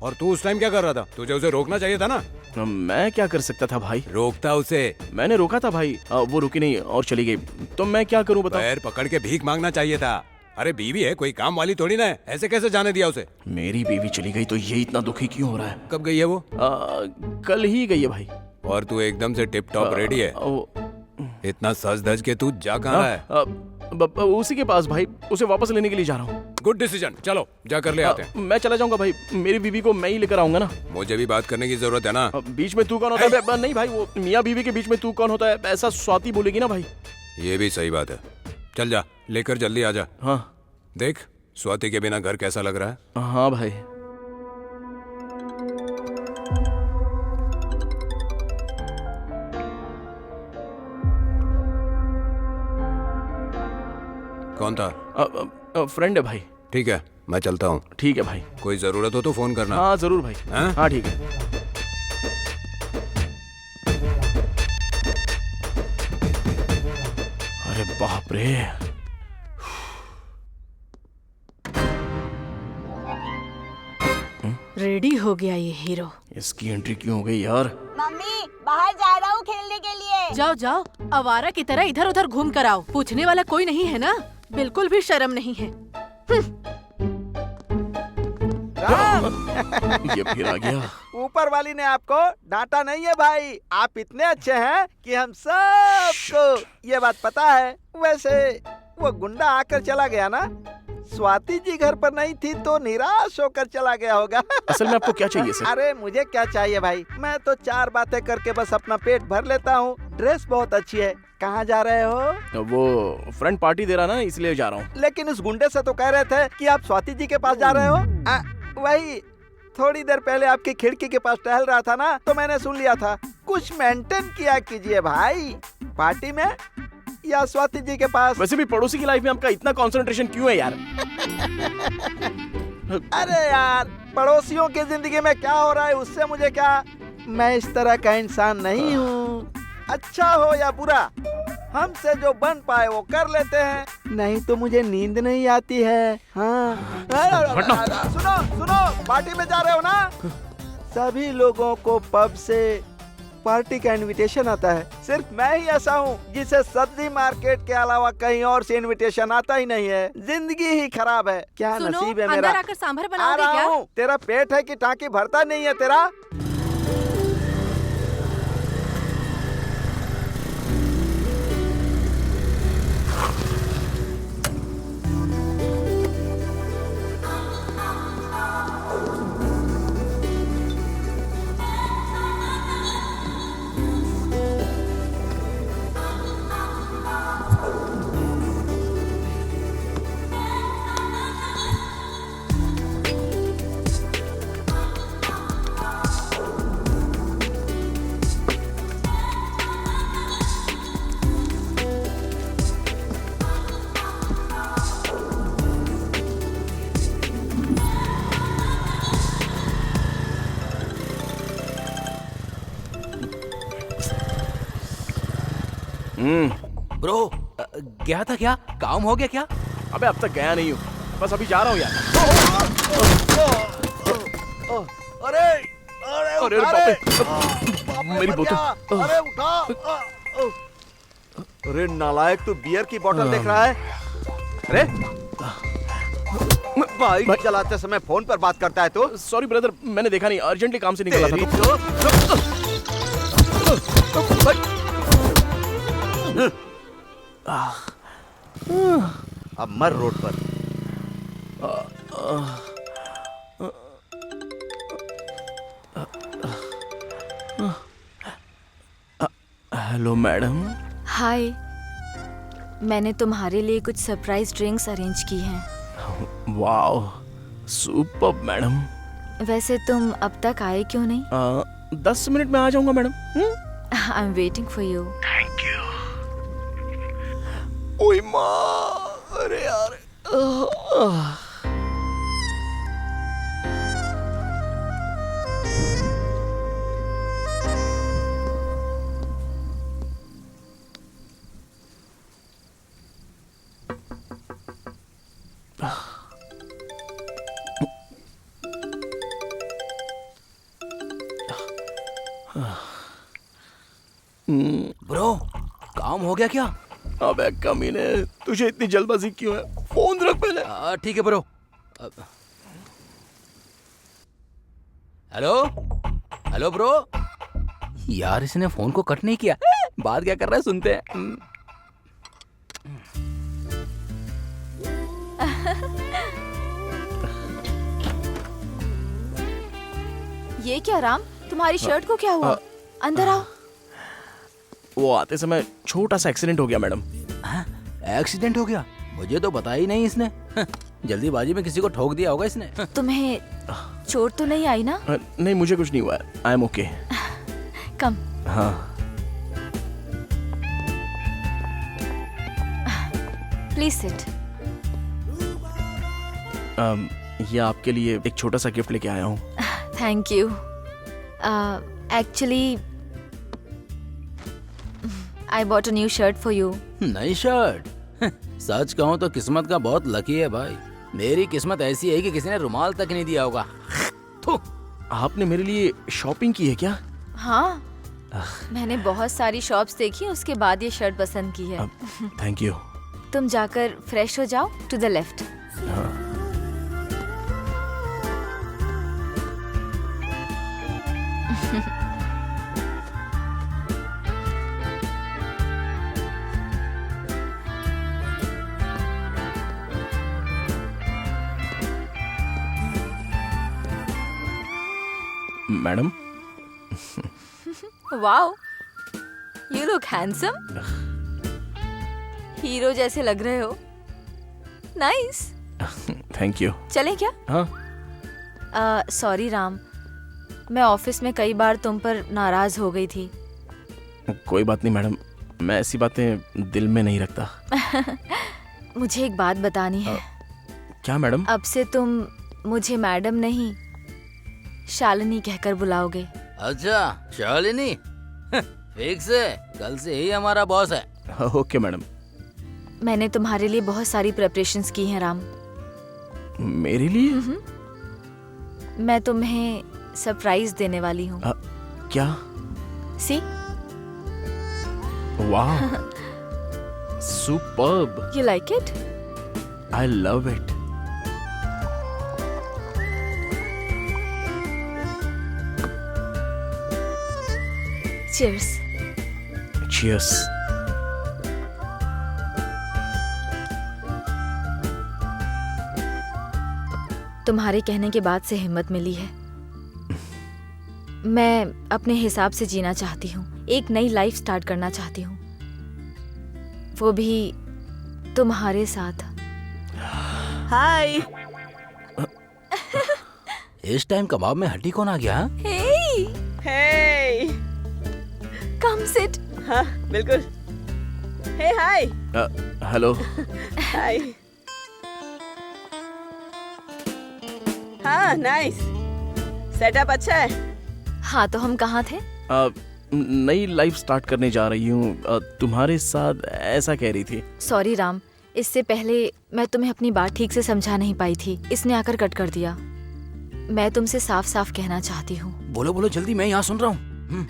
और तू उस टाइम क्या कर रहा था? तुझे उसे रोकना चाहिए था ना। मैं क्या कर सकता था भाई? रोकता उसे। मैंने रोका था भाई, वो रुकी नहीं और चली गई, तो मैं क्या करूं बताओ? पैर पकड़ के भीख मांगना चाहिए था। अरे बीवी है, कोई काम वाली थोड़ी ना है, ऐसे कैसे जाने दिया उसे? मेरी बीवी चली गई तो ये इतना दुखी क्यों हो रहा है? कब गई है वो? कल ही गई है भाई। और तू एकदम से टिप टॉप रेडी है? इतना सज धज के तू जा कहाँ रहा है? उसी के पास भाई, उसे वापस लेने के लिए जा रहा हूँ। गुड डिसीजन, चलो जाकर ले आते हैं। मैं चला जाऊंगा भाई, मेरी बीवी को मैं ही लेकर आऊंगा ना। मुझे भी बात करने की जरूरत है ना। बीच में तू कौन होता है? नहीं भाई, वो मियाँ बीवी के बीच में तू कौन होता है, ऐसा स्वाति बोलेगी ना भाई। ये भी सही बात है। चल जा, लेकर जल्दी आ जा। हाँ देख स्वाति के बिना घर कैसा लग रहा है। हाँ भाई। कौन था? फ्रेंड है भाई। ठीक है, मैं चलता हूँ। ठीक है भाई। कोई जरूरत हो तो फोन करना। हाँ जरूर भाई। हाँ? हाँ ठीक है। अरे बाप रे, रेडी हो गया ये हीरो। इसकी एंट्री क्यों हो गई यार? मम्मी बाहर जा रहा हूँ खेलने के लिए। जाओ जाओ, आवारा की तरह इधर उधर घूम कर आओ। पूछने वाला कोई नहीं है ना? बिल्कुल भी शर्म नहीं है। ये फिर आ गया। ऊपर वाली ने आपको डांटा नहीं है भाई, आप इतने अच्छे हैं कि हम सबको ये बात पता है। वैसे वो गुंडा आकर चला गया ना, स्वाति जी घर पर नहीं थी तो निराश होकर चला गया होगा। असल में आपको क्या चाहिए सर? अरे मुझे क्या चाहिए भाई, मैं तो 4 बातें करके बस अपना पेट भर लेता हूँ। ड्रेस बहुत अच्छी है। कहाँ जा रहे हो? वो फ्रेंड पार्टी दे रहा ना, इसलिए जा रहा हूँ। लेकिन उस गुंडे से तो कह रहे थे कि आप स्वाति जी के पास जा रहे हो। वही थोड़ी देर पहले आपकी खिड़की के पास टहल रहा था ना, तो मैंने सुन लिया था। कुछ मेंटेन किया कीजिए भाई, पार्टी में या स्वाति जी के पास। वैसे भी पड़ोसी की लाइफ में आपका इतना कंसंट्रेशन क्यों है यार? अरे यार, पड़ोसियों की जिंदगी में क्या हो रहा है उससे मुझे क्या, मैं इस तरह का इंसान नहीं हूँ। अच्छा हो या बुरा, हमसे जो बन पाए वो कर लेते हैं, नहीं तो मुझे नींद नहीं आती है। हाँ सुनो सुनो, पार्टी में जा रहे हो ना? सभी लोगों को पब से पार्टी का इनविटेशन आता है, सिर्फ मैं ही ऐसा हूँ जिसे सब्जी मार्केट के अलावा कहीं और से इनविटेशन आता ही नहीं है। जिंदगी ही खराब है। क्या नसीब है मेरा। अंदर आकर सांभर आ बनाओगे रहा क्या? हूँ। तेरा पेट है कि टांकी भरता नहीं है तेरा? ब्रो, गया था क्या? काम हो गया क्या? अबे अब तक गया नहीं हूँ, बस अभी जा रहा हूँ यार। अरे अरे उठा बाप रे। रे, मेरी बोतल। अरे उठा। अरे नालायक, तू बियर की बोतल देख रहा है? अरे बाइक चलाते समय फोन पर बात करता है तू? सॉरी ब्रदर, मैंने देखा नहीं, अर्जेंटली काम से निकला तेरी था। अब मर रोड पर। Hello madam. हाय, मैंने तुम्हारे लिए कुछ सरप्राइज ड्रिंक्स अरेंज की हैं। Wow, superb madam. वैसे तुम अब तक आए क्यों नहीं? 10 मिनट में आ जाऊंगा madam. I am waiting for you. Thank you. ओए माँ, अरे यार। ब्रो, काम हो गया क्या? अबे कमीने, तुझे इतनी जल्दबाजी क्यों है? फोन रख पहले। ठीक है ब्रो। Hello hello bro. यार इसने फोन को कट नहीं किया। बात क्या कर रहा है, सुनते हैं। ये क्या राम, तुम्हारी शर्ट को क्या हुआ? अंदर आओ। वो आते समय छोटा सा एक्सीडेंट हो गया मैडम। एक्सीडेंट हो गया? मुझे तो बताया ही नहीं इसने। जल्दीबाजी में किसी को ठोक दिया होगा इसने। तुम्हें चोट तो नहीं आई ना? नहीं, मुझे कुछ नहीं हुआ है। I am okay. कम। हाँ। Please sit. ये आपके लिए एक छोटा सा गिफ्ट लेके आया हूँ। Thank you. Actually I bought a new shirt for you. नई शर्ट? सच कहूँ तो किस्मत का बहुत लकी है भाई। मेरी किस्मत ऐसी है कि किसी ने रुमाल तक नहीं दिया होगा। आपने मेरे लिए शॉपिंग की है क्या? हाँ, मैंने बहुत सारी शॉप्स देखी, उसके बाद ये शर्ट पसंद की है। Thank you. तुम जाकर फ्रेश हो जाओ। To the left. Madam. Wow, you look handsome. Hero जैसे लग रहे हो। नाइस। Thank you. चलें क्या? हाँ। सॉरी राम, मैं ऑफिस में कई बार तुम पर नाराज हो गई थी। कोई बात नहीं मैडम, मैं ऐसी बातें दिल में नहीं रखता। मुझे एक बात बतानी है। क्या मैडम? अब से तुम मुझे मैडम नहीं, शालिनी कहकर बुलाओगे। अच्छा, शालिनी। फिक्स है, कल से ही हमारा बॉस है। Okay madam. मैंने तुम्हारे लिए बहुत सारी प्रिपरेशंस की हैं राम। मेरे लिए? मैं तुम्हें सरप्राइज देने वाली हूँ। क्या? सी। वाह, superb. You like it? I love it. Cheers. Cheers. तुम्हारे कहने के बाद से हिम्मत मिली है। मैं अपने हिसाब से जीना चाहती हूँ, एक नई लाइफ स्टार्ट करना चाहती हूँ, वो भी तुम्हारे साथ। हाय। इस टाइम कबाब में हड्डी कौन आ गया? हे, कम सिट। हाँ बिल्कुल। हे हाय। हेलो। हाय। हाँ नाइस, सेटअप अच्छा है। हाँ, तो हम कहाँ थे? नई लाइफ स्टार्ट करने जा रही हूँ तुम्हारे साथ, ऐसा कह रही थी। सॉरी राम, इससे पहले मैं तुम्हें अपनी बात ठीक से समझा नहीं पाई थी, इसने आकर कट कर दिया। मैं तुमसे साफ साफ कहना चाहती हूँ। बोलो बोलो जल्दी, मैं यहाँ सुन रहा हूँ।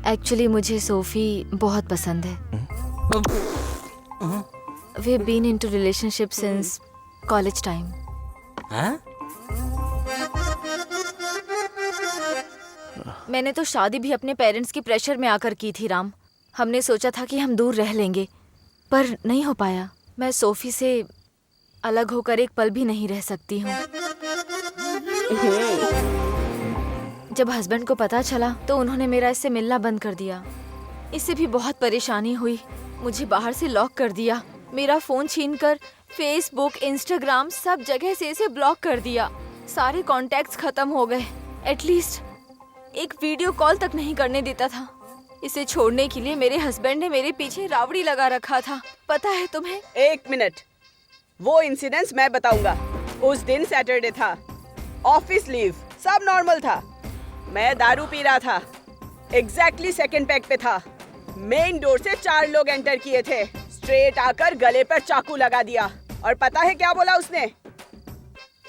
एक्चुअली मुझे सोफी बहुत पसंद है। We have been into relationship since college time. मैंने तो शादी भी अपने पेरेंट्स के प्रेशर में आकर की थी राम। हमने सोचा था कि हम दूर रह लेंगे, पर नहीं हो पाया। मैं सोफी से अलग होकर एक पल भी नहीं रह सकती हूँ। जब हस्बैंड को पता चला तो उन्होंने मेरा इससे मिलना बंद कर दिया। इससे भी बहुत परेशानी हुई। मुझे बाहर से लॉक कर दिया, मेरा फोन छीनकर फेसबुक, इंस्टाग्राम सब जगह से इसे ब्लॉक कर दिया। सारे कॉन्टैक्ट्स खत्म हो गए। एटलीस्ट एक वीडियो कॉल तक नहीं करने देता था। इसे छोड़ने के लिए मेरे हस्बैंड ने मेरे पीछे रावड़ी लगा रखा था। पता है तुम्हें? 1 मिनट, वो इंसिडेंट्स मैं बताऊंगा। उस दिन सैटरडे था, ऑफिस लीव, सब नॉर्मल था। मैं दारू पी रहा था, एग्जैक्टली सेकंड पैक पे था। मेन डोर से 4 लोग एंटर किए थे। स्ट्रेट आकर गले पर चाकू लगा दिया और पता है क्या बोला उसने?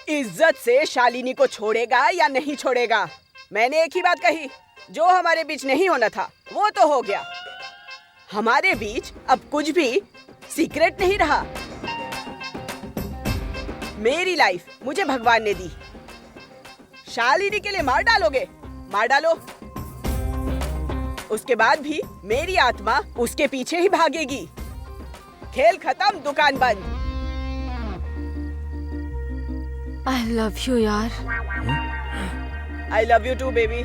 इज्जत से शालिनी को छोड़ेगा या नहीं छोड़ेगा? मैंने एक ही बात कही, जो हमारे बीच नहीं होना था वो तो हो गया। हमारे बीच अब कुछ भी सीक्रेट नहीं रहा। मेरी लाइफ मुझे भगवान ने दी। शालिनी के लिए मार डालोगे? मार डालो। उसके बाद भी मेरी आत्मा उसके पीछे ही भागेगी। खेल खत्म, दुकान बंद। आई लव यू यार। I love you too baby.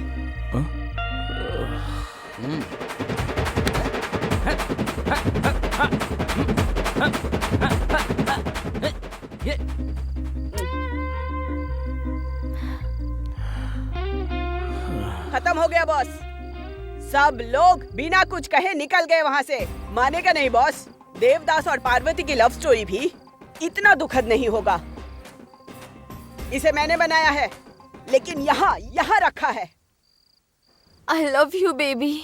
खत्म हो गया बॉस। सब लोग बिना कुछ कहे निकल गए वहाँ से। मानेगा नहीं बॉस, देवदास और पार्वती की लव स्टोरी भी इतना दुखद नहीं होगा। इसे मैंने बनाया है, लेकिन यहाँ रखा है। I love you baby.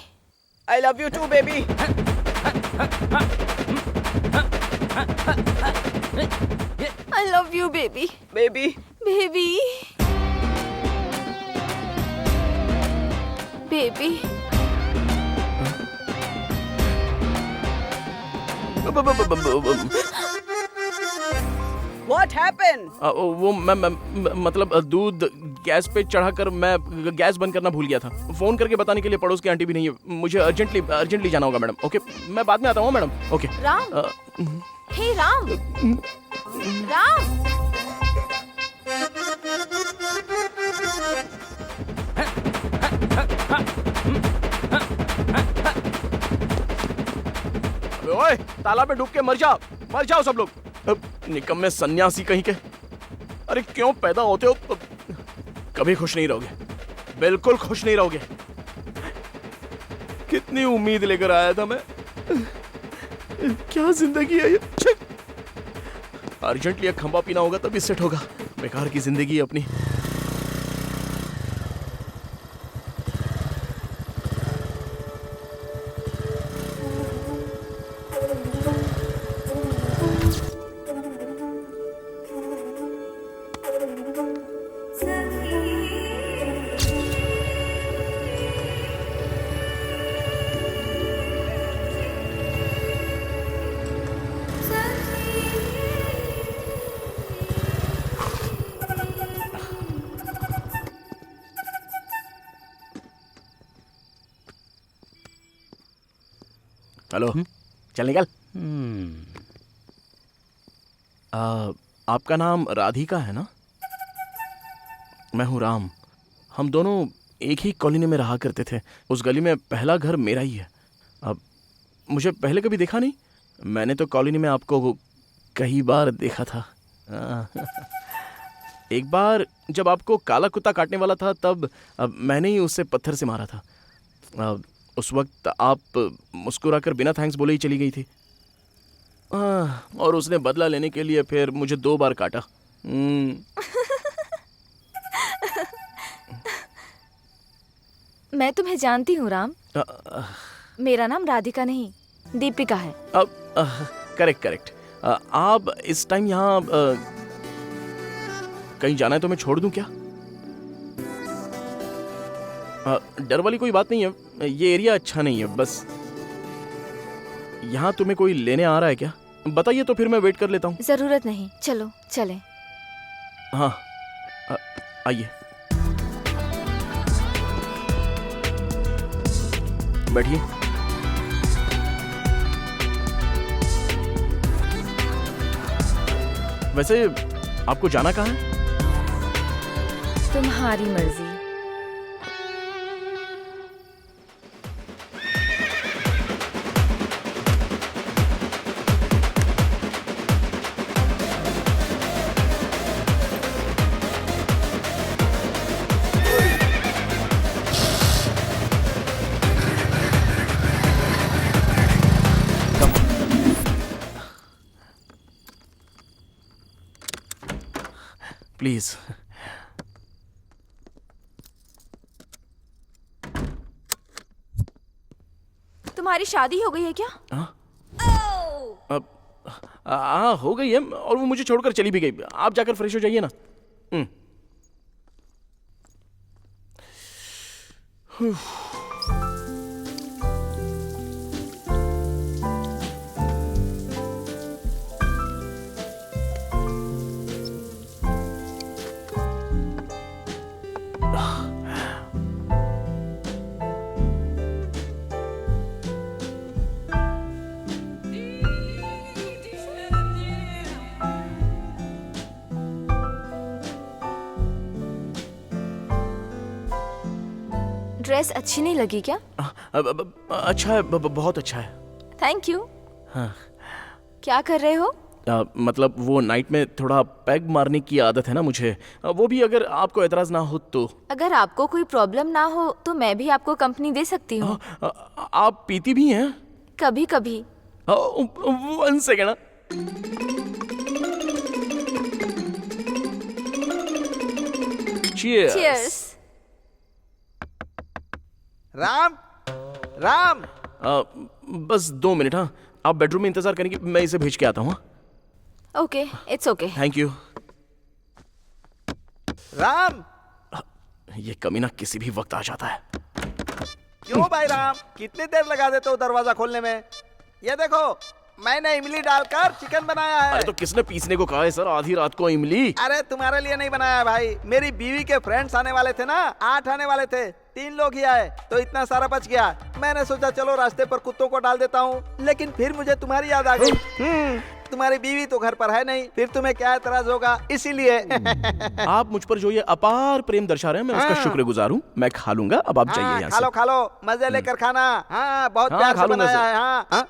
I love you too baby. I love you baby. Baby baby baby. What happened? वो मैं मतलब दूध गैस पे चढ़ाकर मैं गैस बंद करना भूल गया था। फोन करके बताने के लिए पड़ोस की आंटी भी नहीं है। मुझे अर्जेंटली जाना होगा मैडम। ओके, मैं बाद में आता हूँ मैडम। ओके। राम, हे राम, राम। ओए, तालाब में डूब के मर जाओ सब लोग। निकम्मे सन्यासी कहीं के। अरे क्यों पैदा होते हो? कभी खुश नहीं रहोगे, बिल्कुल खुश नहीं रहोगे। कितनी उम्मीद लेकर आया था मैं। क्या जिंदगी है ये। अर्जेंटली एक खंबा पीना होगा तभी सेट होगा। बेकार की जिंदगी है अपनी। हेलो, चल निकल। आपका नाम राधिका है ना? मैं हूँ राम। हम दोनों एक ही कॉलोनी में रहा करते थे। उस गली में पहला घर मेरा ही है। अब मुझे पहले कभी देखा नहीं। मैंने तो कॉलोनी में आपको कई बार देखा था। एक बार जब आपको काला कुत्ता काटने वाला था तब मैंने ही उससे पत्थर से मारा था। उस वक्त आप मुस्कुराकर बिना थैंक्स बोले ही चली गई थी। और उसने बदला लेने के लिए फिर मुझे 2 बार काटा। मैं तुम्हें जानती हूँ राम। मेरा नाम राधिका नहीं, दीपिका है। करेक्ट। आप इस टाइम यहाँ कहीं जाना है तो मैं छोड़ दूं क्या? डर वाली कोई बात नहीं है। ये एरिया अच्छा नहीं है। बस यहाँ तुम्हें कोई लेने आ रहा है क्या? बताइए तो फिर मैं वेट कर लेता हूँ। जरूरत नहीं, चलो चलें। हाँ, आइए, बैठिए। वैसे आपको जाना कहाँ है? तुम्हारी मर्जी। प्लीज। तुम्हारी शादी हो गई है क्या? हाँ हो गई है, और वो मुझे छोड़कर चली भी गई। आप जाकर फ्रेश हो जाइए ना। ड्रेस अच्छी नहीं लगी क्या? अच्छा है, बहुत अच्छा है। Thank you. हाँ। क्या कर रहे हो? मतलब वो नाइट में थोड़ा पैग मारने की आदत है ना मुझे, वो भी अगर आपको एतराज ना हो तो। अगर आपको कोई प्रॉब्लम ना हो तो मैं भी आपको कंपनी दे सकती हूँ। आप पीती भी हैं? कभी कभी। 1 second. Cheers. Cheers. Ram, Ram. बस 2 मिनट। हाँ, आप बेडरूम में इंतजार करेंगे, मैं इसे भेज के आता हूँ। Okay, it's okay. Thank you. Ram, ये कमीना किसी भी वक्त आ जाता है। क्यों भाई राम, कितनी देर लगा देते हो दरवाजा खोलने में? ये देखो, मैंने इमली डालकर चिकन बनाया है। अरे तो किसने पीसने को कहा है सर, आधी रात को इमली? अरे तुम्हारे लिए नहीं बनाया है भाई, मेरी बीवी के फ्रेंड्स आने वाले थे ना, 8 आने वाले थे, 3 लोग ही आए तो इतना सारा बच गया। मैंने सोचा चलो रास्ते पर कुत्तों को डाल देता हूँ, लेकिन फिर मुझे तुम्हारी याद आ गई। तुम्हारी बीवी तो घर पर है नहीं, फिर तुम्हें क्या एतराज होगा, इसीलिए। आप मुझ पर जो ये अपार प्रेम दर्शा रहे हैं, मैं उसका शुक्रगुजार हूँ। मैं खा लूंगा, अब आप जाइए यहाँ खा लो से। खा लो, मजे लेकर खाना। हाँ, बहुत हाँ, प्यार खा से लूंगा बनाया सर। है। हाँ।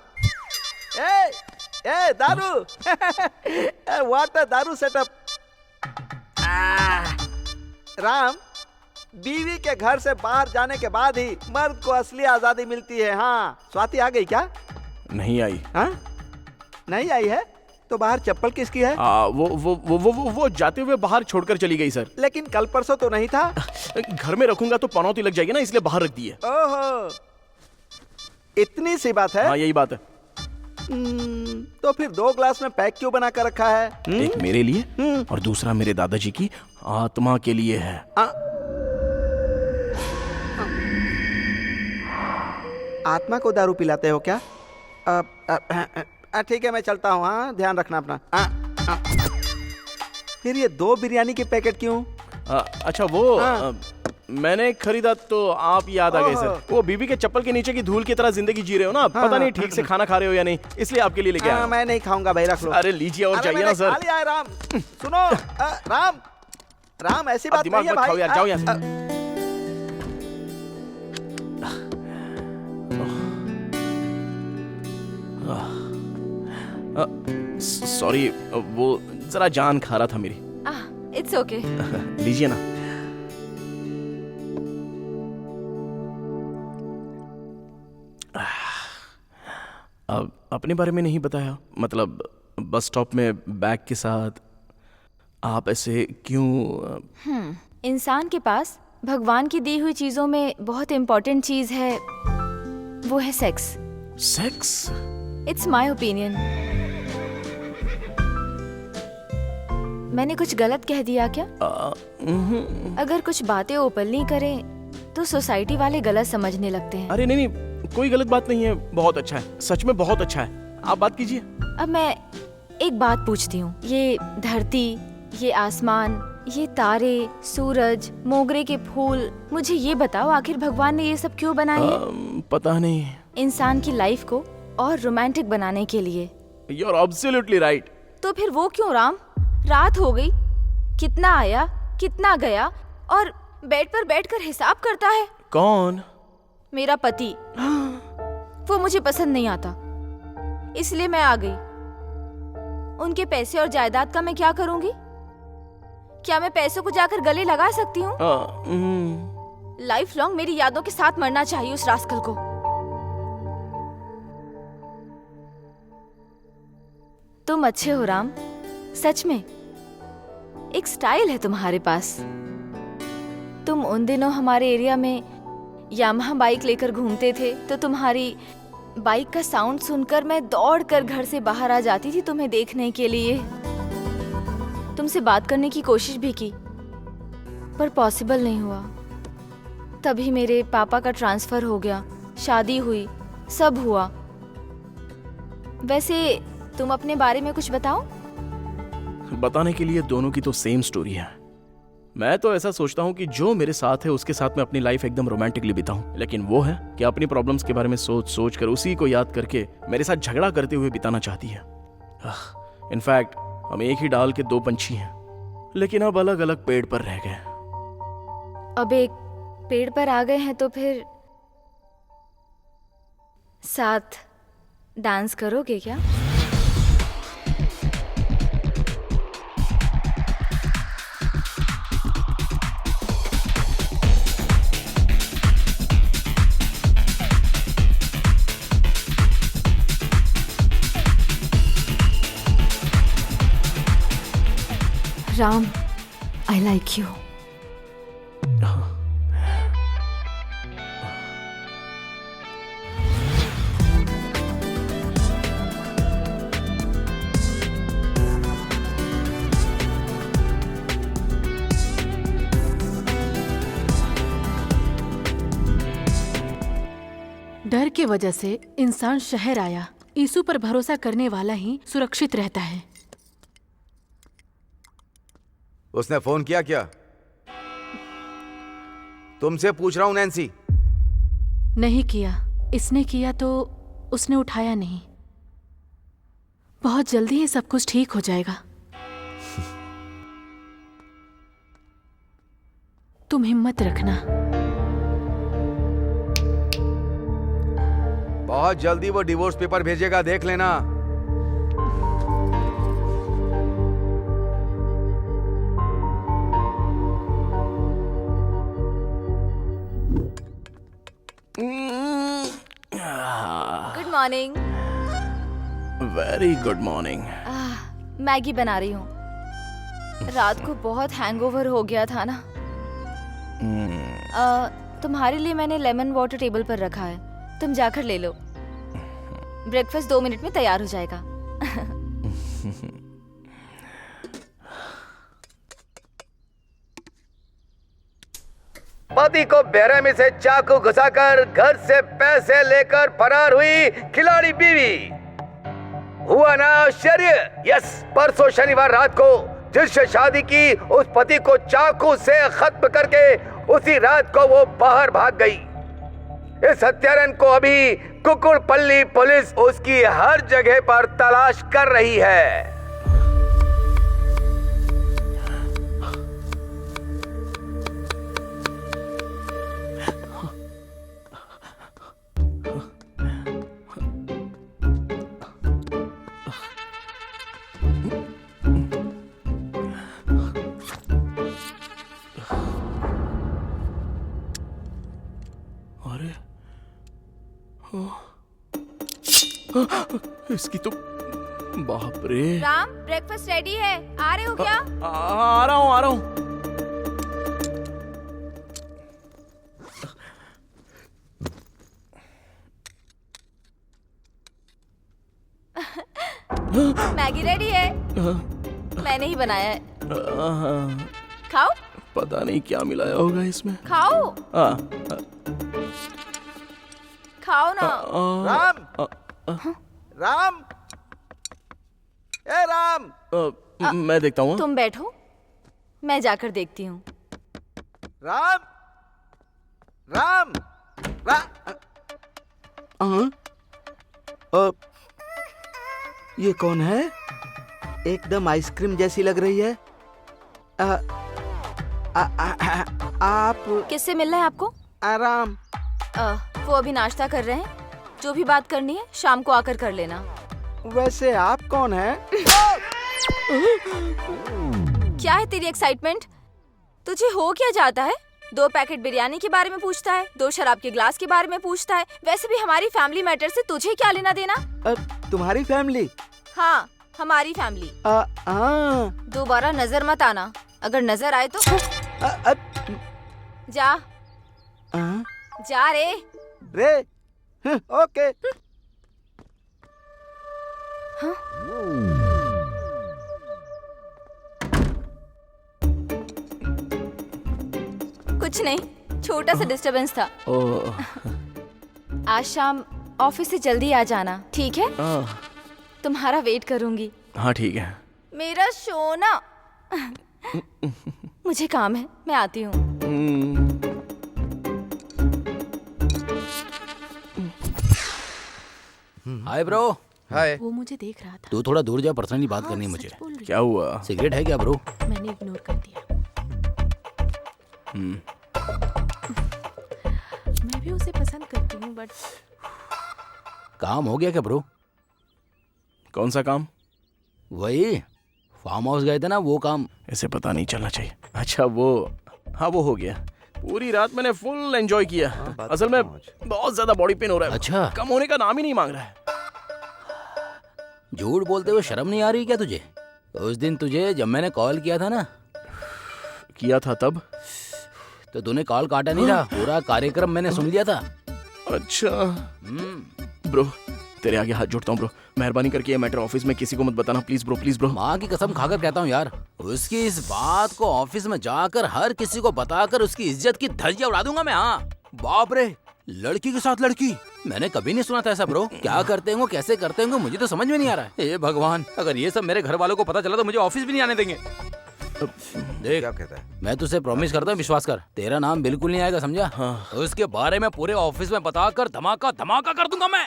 ए दारू। व्हाट अ दारू सेटअप। राम, बीवी के घर से बाहर जाने के बाद ही मर्द को असली आजादी मिलती है। हाँ, स्वाति आ गई क्या? नहीं आई। हाँ? नहीं आई है तो बाहर चप्पल किसकी है? वो जाते हुए बाहर छोड़कर चली गई सर। लेकिन कल परसों तो नहीं था। घर में रखूंगा तो पनौती लग जाएगी ना, इसलिए बाहर रख दी है। ओहो, इतनी सी बात है। हाँ यही बात है। तो फिर 2 ग्लास में पैक क्यों बना कर रखा है? एक मेरे लिए और दूसरा मेरे दादाजी की आत्मा के लिए है। आत्मा को दारू पिलाते हो क्या? ठीक है, मैं चलता हूँ। हाँ, ध्यान रखना अपना। फिर ये 2 बिरयानी के पैकेट क्यों? अच्छा वो मैंने खरीदा तो आप याद आ गए सर। वो बीबी के चप्पल के नीचे की धूल की तरह जिंदगी जी रहे हो ना, पता नहीं ठीक से खाना खा रहे हो या नहीं, इसलिए आपके लिए लेके आया। मैं नहीं खाऊंगा भाई, रख लो। अरे लीजिए और जाइए ना सर। खा लिया है राम। सुनो राम, राम ऐसी बात दिमाग नहीं है मत खाओ भाई। यार, जाओ यहाँ से। सॉरी, वो जरा जान खा रहा था मेरी। It's okay. लीजिए ना। अब अपने बारे में नहीं बताया, मतलब बस स्टॉप में बैग के साथ आप ऐसे क्यों? इंसान के पास भगवान की दी हुई चीजों में बहुत इंपॉर्टेंट चीज है, वो है sex. Sex? It's my opinion. मैंने कुछ गलत कह दिया क्या? अगर कुछ बातें ओपनली करें तो सोसाइटी वाले गलत समझने लगते हैं। अरे नहीं, कोई गलत बात नहीं है, बहुत अच्छा है, सच में बहुत अच्छा है, आप बात कीजिए। अब मैं एक बात पूछती हूँ, ये धरती, ये आसमान, ये तारे, सूरज, मोगरे के फूल, मुझे ये बताओ आखिर भगवान ने ये सब क्यों बनाए हैं? पता नहीं। इंसान की लाइफ को और रोमांटिक बनाने के लिए। You're absolutely right. तो फिर वो क्यों राम? रात हो गई, कितना आया, कितना गया, और बेड पर बैठकर हिसाब करता है। कौन? मेरा पति। वो मुझे पसंद नहीं आता, इसलिए मैं आ गई। उनके पैसे और जायदाद का मैं क्या करूंगी? क्या मैं पैसों को जाकर गले लगा सकती हूँ? लाइफ लॉन्ग मेरी यादों के साथ मरना चाहिए उस रास्कल को। तुम अच्छे हो राम, सच में। एक स्टाइल है तुम्हारे पास। तुम उन दिनों हमारे एरिया में यामाहा बाइक लेकर घूमते थे तो तुम्हारी बाइक का साउंड सुनकर मैं दौड़कर घर से बाहर आ जाती थी तुम्हें देखने के लिए। तुमसे बात करने की कोशिश भी की पर पॉसिबल नहीं हुआ। तभी मेरे पापा का ट्रांसफर हो गया, शादी हुई, सब हुआ। वैसे तुम अपने बारे में कुछ बताओ। बताने के लिए दोनों की तो सेम स्टोरी है। मैं तो ऐसा सोचता हूँ कि जो मेरे साथ है उसके साथ मैं अपनी लाइफ एकदम रोमांटिकली बिताऊं, लेकिन वो है कि अपनी प्रॉब्लम्स के बारे में सोच सोच कर उसी को याद करके मेरे साथ झगड़ा करते हुए बिताना चाहती है। इनफैक्ट हम एक ही डाल के दो पंछी हैं, लेकिन अब अलग अलग पेड़ पर रह गए। अब एक पेड़ पर आ गए हैं तो फिर साथ डांस करोगे क्या? Ram, I like you. डर के वजह से इंसान शहर आया। यीशु पर भरोसा करने वाला ही सुरक्षित रहता है। उसने फोन किया क्या? तुमसे पूछ रहा हूं नैन्सी। नहीं किया। इसने किया तो उसने उठाया नहीं। बहुत जल्दी ही सब कुछ ठीक हो जाएगा। तुम हिम्मत रखना। बहुत जल्दी वो डिवोर्स पेपर भेजेगा, देख लेना। Good morning. Very good morning. Maggi बना रही हूँ। रात को बहुत हैंगओवर हो गया था ना। तुम्हारे लिए मैंने लेमन वाटर टेबल पर रखा है, तुम जाकर ले लो। ब्रेकफास्ट 2 मिनट में तैयार हो जाएगा। पति को बेरहमी से चाकू घुसाकर घर से पैसे लेकर फरार हुई खिलाड़ी बीवी। हुआ ना आश्चर्य? यस, परसों शनिवार रात को जिससे शादी की उस पति को चाकू से खत्म करके उसी रात को वो बाहर भाग गई। इस हत्यारन को अभी कुकुड़पल्ली पुलिस उसकी हर जगह पर तलाश कर रही है। इसकी तो बाप रे। राम, ब्रेकफास्ट रेडी है, आ रहे हो क्या? आ रहा हूँ, आ रहा हूँ। मैगी रेडी है, मैंने ही बनाया है। खाओ। पता नहीं क्या मिलाया होगा इसमें। खाओ। खाओ ना। राम, राम, ए राम। मैं देखता हूँ। तुम बैठो, मैं जाकर देखती हूँ। राम, राम, ये कौन है? एकदम आइसक्रीम जैसी लग रही है। आप किससे मिलना है आपको? आराम। वो अभी नाश्ता कर रहे हैं। जो भी बात करनी है शाम को आकर कर लेना। वैसे आप कौन हैं? क्या है तेरी एक्साइटमेंट? तुझे हो क्या जाता है? 2 पैकेट बिरयानी के बारे में पूछता है, 2 शराब के ग्लास के बारे में पूछता है। वैसे भी हमारी फैमिली मैटर से तुझे क्या लेना देना? तुम्हारी फैमिली? हाँ, हमारी फैमिली। हाँ। दोबारा नजर मत आना, अगर नजर आए तो जा जा रे। रे ओके। कुछ नहीं, छोटा सा डिस्टरबेंस था। आज शाम ऑफिस से जल्दी आ जाना, ठीक है? तुम्हारा वेट करूंगी। हाँ ठीक है। मेरा सोना। मुझे काम है, मैं आती हूँ। Hi bro. हाय। वो मुझे देख रहा था। तू थोड़ा दूर जा, पर्सनली बात करनी है मुझे। बोल रही क्या हुआ? सिगरेट है क्या ब्रो? हूँ। मैंने इग्नोर कर दिया। मैं भी उसे पसंद करती हूँ बट काम हो गया क्या ब्रो? कौन सा काम? वही फार्म हाउस गए थे ना, वो काम। इसे पता नहीं चलना चाहिए। अच्छा वो, हाँ वो हो गया। पूरी रात मैंने फुल एंजॉय किया। असल में बहुत ज्यादा बॉडी पेन हो रहा है। अच्छा। कम होने का नाम ही नहीं मांग रहा है। झूठ बोलते हुए शर्म नहीं आ रही क्या तुझे? उस दिन तुझे जब मैंने कॉल किया था ना, किया था तब तो तूने कॉल काटा नहीं था। पूरा कार्यक्रम मैंने सुन लिया था। अच्छा ब्रो, तेरे आगे हाथ जोड़ता हूँ ब्रो, मेहरबानी करके ये मैटर ऑफिस में किसी को मत बताना प्लीज ब्रो, प्लीज ब्रो। माँ की कसम खाकर कहता हूँ यार, उसकी इस बात को ऑफिस में जाकर हर किसी को बताकर उसकी इज्जत की धज्जियां उड़ा दूंगा मैं। हाँ बाप रे, लड़की के साथ लड़की, मैंने कभी नहीं सुना था ऐसा ब्रो। क्या करते होंगे, कैसे करते होंगे, मुझे तो समझ में नहीं आ रहा है। हे भगवान, अगर ये सब मेरे घर वालों को पता चला तो मुझे ऑफिस भी नहीं आने देंगे। देख क्या कहता है? मैं तुझसे प्रॉमिस करता हूँ, विश्वास कर, तेरा नाम बिल्कुल नहीं आएगा, समझा? हाँ। उसके बारे में पूरे ऑफिस में बताकर धमाका धमाका कर दूंगा मैं।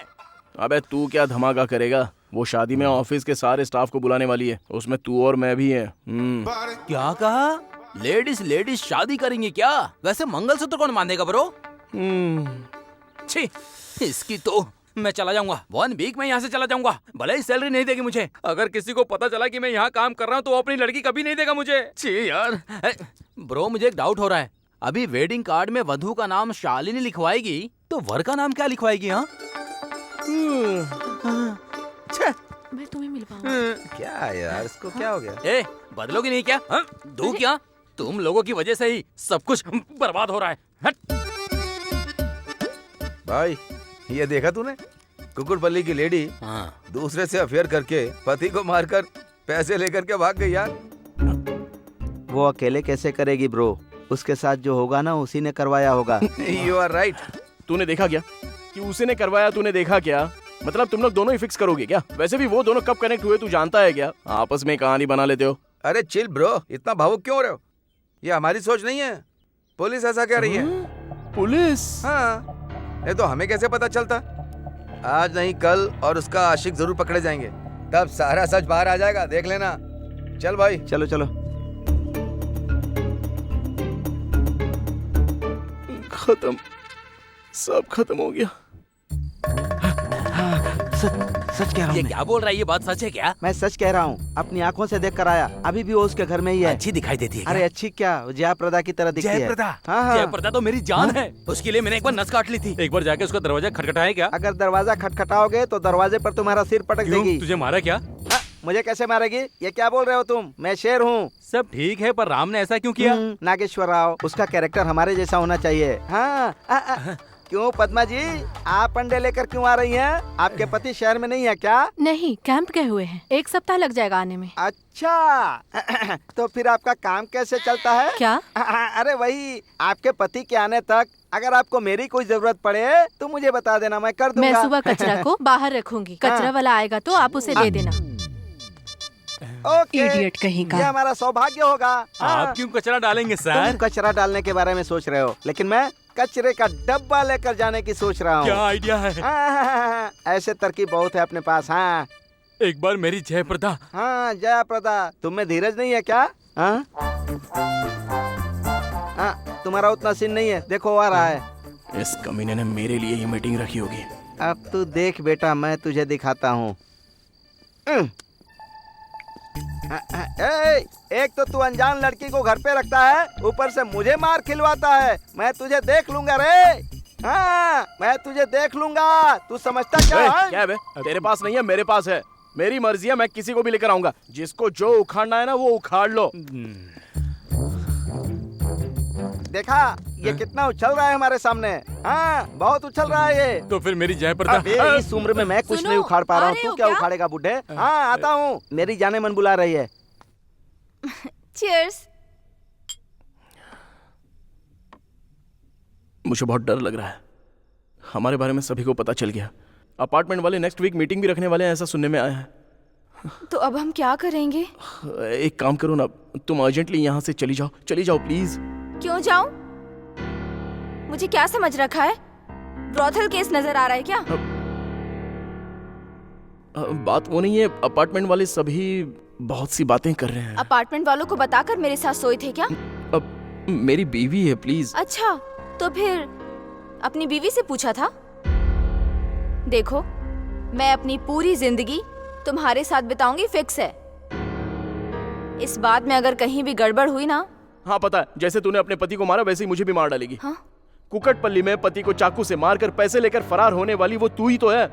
अबे तू क्या धमाका करेगा? वो शादी में ऑफिस के सारे स्टाफ को बुलाने वाली है, उसमें तू और मैं भी है। क्या कहा? लेडीज लेडीज शादी करेंगी क्या? वैसे मंगलसूत्र कौन बांधेगा ब्रो? छी, इसकी तो मैं चला जाऊंगा। 1 वीक में यहाँ से चला जाऊंगा, भले ही सैलरी नहीं देगी मुझे। अगर किसी को पता चला कि मैं यहाँ काम कर रहा हूँ तो अपनी लड़की कभी नहीं देगा मुझे। छी यार। ब्रो मुझे एक डाउट हो रहा है, अभी वेडिंग कार्ड में वधू का नाम शालिनी लिखवाएगी तो वर का नाम क्या लिखवाएगी? हाँ मैं तुम्हें मिल पाऊंगा। क्या यार, इसको क्या हो गया? ए, बदलोगी नहीं क्या? हाँ? दू क्या? तुम लोगों की वजह से ही सब कुछ बर्बाद हो रहा है। हट। भाई ये देखा तूने, कुकुरपल्ली की लेडी दूसरे से अफेयर करके पति को मारकर पैसे लेकर के भाग गई यार। वो अकेले कैसे करेगी ब्रो? उसके साथ जो होगा ना उसी ने करवाया होगा। You are right. तूने देखा क्या कि उसी ने करवाया? तूने देखा क्या? मतलब तुम लोग दोनों ही फिक्स करोगे क्या? वैसे भी वो दोनों कब कनेक्ट हुए तू जानता है क्या? आपस में कहानी बना लेते हो। अरे चिल ब्रो, इतना भावुक क्यों हो रहे हो? ये हमारी सोच नहीं है, पुलिस ऐसा कह रही है। पुलिस? हाँ, ये तो हमें कैसे पता चलता? आज नहीं कल और उसका आशिक जरूर पकड़े जाएंगे, तब सारा सच बाहर आ जाएगा, देख लेना। चल भाई चलो चलो। खत्म, सब खत्म हो गया। सच कह रहा ये हूँ। क्या बोल रहा है? ये बात सच है क्या? मैं सच कह रहा हूँ, अपनी आंखों से देख कर आया। अभी भी वो उसके घर में ही है। अच्छी दिखाई देती है क्या? अरे अच्छी क्या, जयाप्रदा की तरह दिखती है। जयप्रदा? हाँ हाँ। जयप्रदा तो मेरी जान है। उसके लिए मैंने एक बार नस काट ली थी। एक बार जाके उसका दरवाजा खटखटाए क्या? अगर दरवाजा खटखटाओगे तो दरवाजे पर तुम्हारा सिर पटक देगी। तुझे मारा क्या? मुझे कैसे मारेगी? ये क्या बोल रहे हो तुम? मैं शेर हूँ। सब ठीक है, पर राम ने ऐसा क्यों किया? नागेश्वर राव, उसका कैरेक्टर हमारे जैसा होना चाहिए। हाँ। क्यों पद्मा जी, आप अंडे लेकर क्यों आ रही हैं? आपके पति शहर में नहीं है क्या? नहीं, कैंप गए हुए हैं, 1 सप्ताह लग जाएगा आने में। अच्छा। तो फिर आपका काम कैसे चलता है? क्या? अरे वही, आपके पति के आने तक अगर आपको मेरी कोई जरूरत पड़े तो मुझे बता देना, मैं कर दूंगा। मैं सुबह कचरा को बाहर रखूंगी, कचरा वाला आएगा तो आप उसे दे देना। ओके, इडियट कहीं का। ये हमारा सौभाग्य होगा। आप क्यों कचरा डालेंगे तुम सर? कचरा डालने के बारे में सोच रहे हो, लेकिन मैं कचरे का डब्बा लेकर जाने की सोच रहा हूँ। क्या आइडिया है? ऐसे तरकीब बहुत है अपने पास। हाँ एक बार मेरी जयप्रदा। हाँ जयाप्रदा, तुम में धीरज नहीं है क्या? हाँ तुम्हारा उतना सीन नहीं है, देखो आ रहा है। इस कमीने ने मेरे लिए ही मीटिंग रखी होगी। अब तू देख बेटा, मैं तुझे दिखाता हूँ। एक तो तू अनजान लड़की को घर पे रखता है, ऊपर से मुझे मार खिलवाता है। मैं तुझे देख लूंगा रे। हाँ मैं तुझे देख लूंगा, तू समझता क्या है? क्या है बे? तेरे पास नहीं है, मेरे पास है। मेरी मर्जी है, मैं किसी को भी लेकर आऊंगा। जिसको जो उखाड़ना है ना वो उखाड़ लो। देखा ये कितना उछल रहा है हमारे सामने। हाँ बहुत उछल रहा है ये। तो फिर मेरी जयप्रदा। अबे इस उम्र में मैं कुछ सुनो, नहीं उखाड़ पा रहा हूँ, आ रहे तू हो क्या क्या? उखाड़ेगा बुड्ढे? हाँ आता हूँ, मेरी जाने मन बुला रही है। चीयर्स। मुझे बहुत डर लग रहा है। हमारे बारे में सभी को पता चल गया। अपार्टमेंट वाले नेक्स्ट वीक मीटिंग भी रखने वाले हैं, ऐसा सुनने में आया है। तो अब हम क्या करेंगे? एक काम करो ना, तुम अर्जेंटली यहाँ से चली जाओ प्लीज। क्यों जाऊं? मुझे क्या समझ रखा है? ब्रॉथल केस नजर आ रहा है क्या? बात वो नहीं है, अपार्टमेंट वाले सभी बहुत सी बातें कर रहे हैं। अपार्टमेंट वालों को बताकर मेरे साथ सोए थे क्या? अब मेरी बीवी है, प्लीज। अच्छा, तो फिर अपनी बीवी से पूछा था? देखो, मैं अपनी पूरी जिंदगी तुम्हारे साथ बिताऊंगी, फिक्स है। इस बात में अगर कहीं भी गड़बड़ हुई ना। हाँ पता है, जैसे तूने अपने पति को मारा वैसे ही मुझे भी मार डालेगी। हाँ? कुकटपल्ली में पति को चाकू से मारकर पैसे लेकर फरार होने वाली वो तू ही तो है।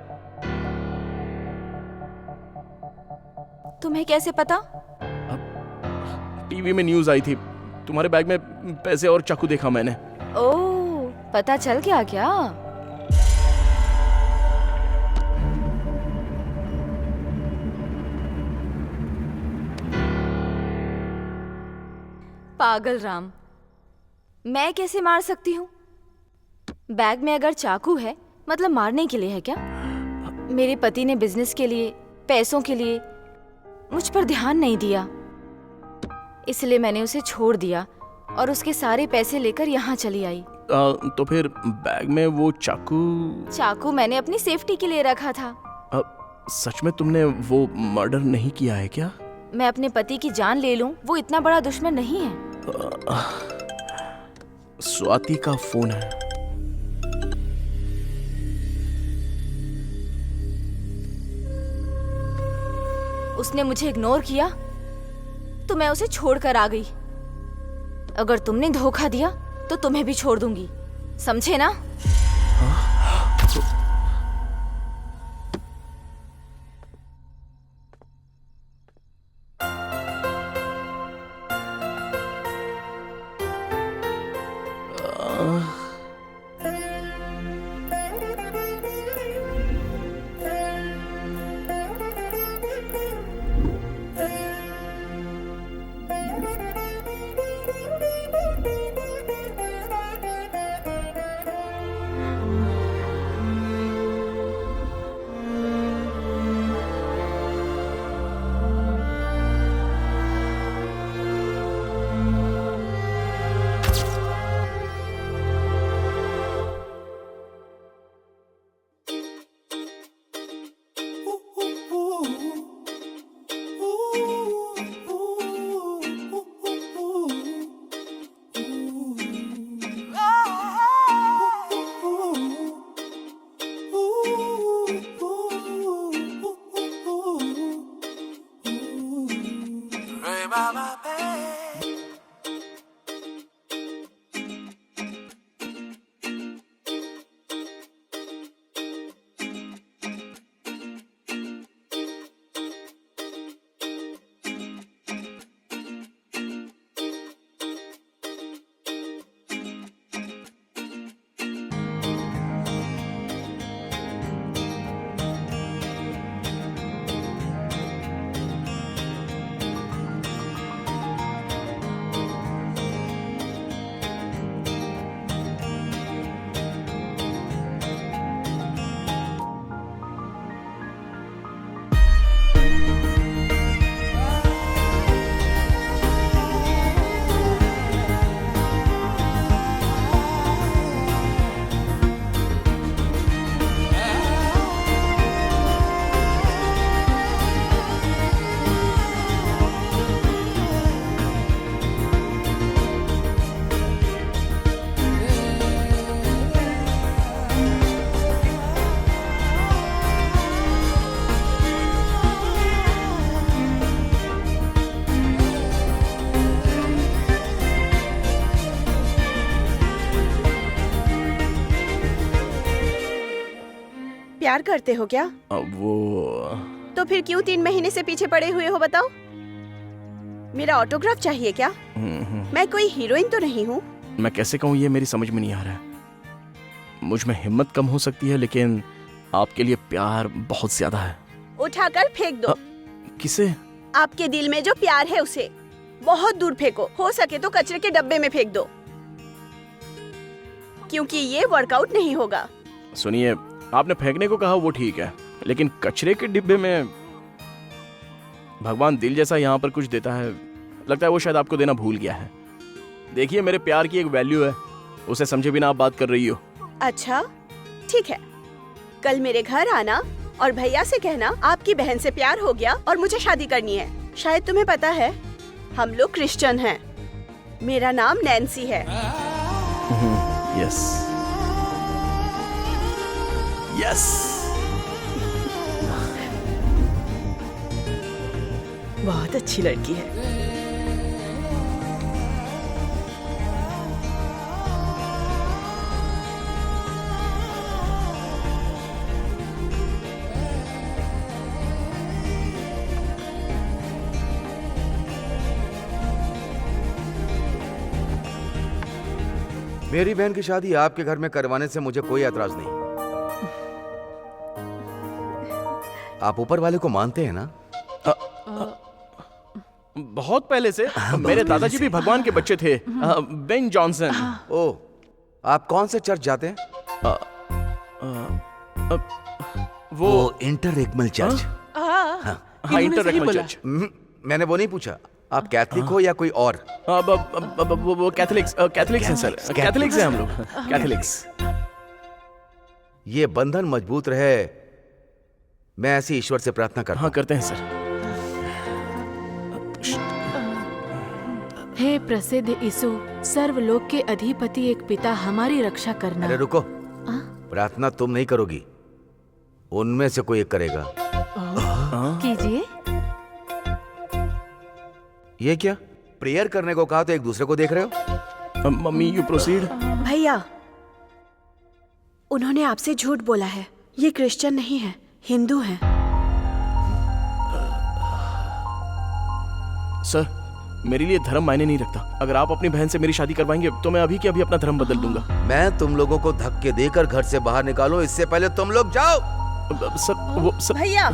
तुम्हें कैसे पता? टीवी में न्यूज आई थी, तुम्हारे बैग में पैसे और चाकू देखा मैंने। ओह, पता चल गया क्या? पागल राम, मैं कैसे मार सकती हूँ? बैग में अगर चाकू है मतलब मारने के लिए है क्या? मेरे पति ने बिजनेस के लिए, पैसों के लिए मुझ पर ध्यान नहीं दिया, इसलिए मैंने उसे छोड़ दिया और उसके सारे पैसे लेकर यहाँ चली आई। तो फिर बैग में वो चाकू मैंने अपनी सेफ्टी के लिए रखा था। सच में तुमने वो मर्डर नहीं किया है क्या? मैं अपने पति की जान ले लूं, वो इतना बड़ा दुश्मन नहीं है। स्वाति का फोन है। उसने मुझे इग्नोर किया तो मैं उसे छोड़कर आ गई। अगर तुमने धोखा दिया तो तुम्हें भी छोड़ दूंगी, समझे ना? प्यार करते हो क्या? वो तो फिर क्यों 3 महीने से पीछे पड़े हुए हो बताओ? मेरा ऑटोग्राफ चाहिए क्या? मैं कोई हीरोइन तो नहीं हूँ। मैं कैसे कहूँ, ये मेरी समझ में नहीं आ रहा है। मुझ में हिम्मत कम हो सकती है, लेकिन आपके लिए प्यार बहुत ज्यादा है। उठाकर फेंक दो। किसे? आपके दिल में जो प्यार है उसे बहुत दूर फेंको, हो सके तो कचरे के डब्बे में फेंक दो, क्योंकि ये वर्कआउट नहीं होगा। सुनिए, आपने फेंकने को कहा वो ठीक है, लेकिन कचरे के डिब्बे में भगवान दिल जैसा यहाँ पर कुछ देता है, लगता है वो शायद आपको देना भूल गया है। देखिए, मेरे प्यार की एक वैल्यू है, उसे समझे बिना आप बात कर रही हो। अच्छा ठीक है, कल मेरे घर आना और भैया से कहना आपकी बहन से प्यार हो गया और मुझे शादी करनी है। शायद तुम्हें पता है, हम लोग क्रिश्चियन हैं। मेरा नाम नैन्सी है। Yes yes. बहुत अच्छी लड़की है। मेरी बहन की शादी आपके घर में करवाने से मुझे कोई एतराज नहीं। आप ऊपर वाले को मानते हैं ना? बहुत पहले से। मेरे दादाजी भी भगवान के बच्चे थे, बेन जॉनसन। ओह, आप कौन से चर्च जाते हैं? वो इंटररेगमल चर्च। हाँ, इंटररेगमल चर्च। मैंने वो नहीं पूछा। आप कैथलिक हो या कोई और? वो कैथलिक्स हैं सर, कैथलिक्स हैं हम लोग, कैथलिक्स। ये बंधन मजबूत रहे, मैं ऐसी ईश्वर से प्रार्थना करता हूं। हाँ, करते हैं सर। हे प्रसिद्ध यीशु, सर्वलोक के अधिपति एक पिता, हमारी रक्षा करना। अरे रुको, प्रार्थना तुम नहीं करोगी, उनमें से कोई एक करेगा। कीजिए। ये क्या, प्रेयर करने को कहा तो एक दूसरे को देख रहे हो? Mummy, you proceed. भैया, उन्होंने आपसे झूठ बोला है। ये क्रिश्चियन नहीं है, हिंदू हैं। सर, मेरे लिए धर्म मायने नहीं रखता। अगर आप अपनी बहन से मेरी शादी करवाएंगे तो मैं अभी के अभी अपना धर्म बदल दूंगा। मैं तुम लोगों को धक्के देकर घर से बाहर निकालूं इससे पहले तुम लोग जाओ। सर, वो सर। भैया,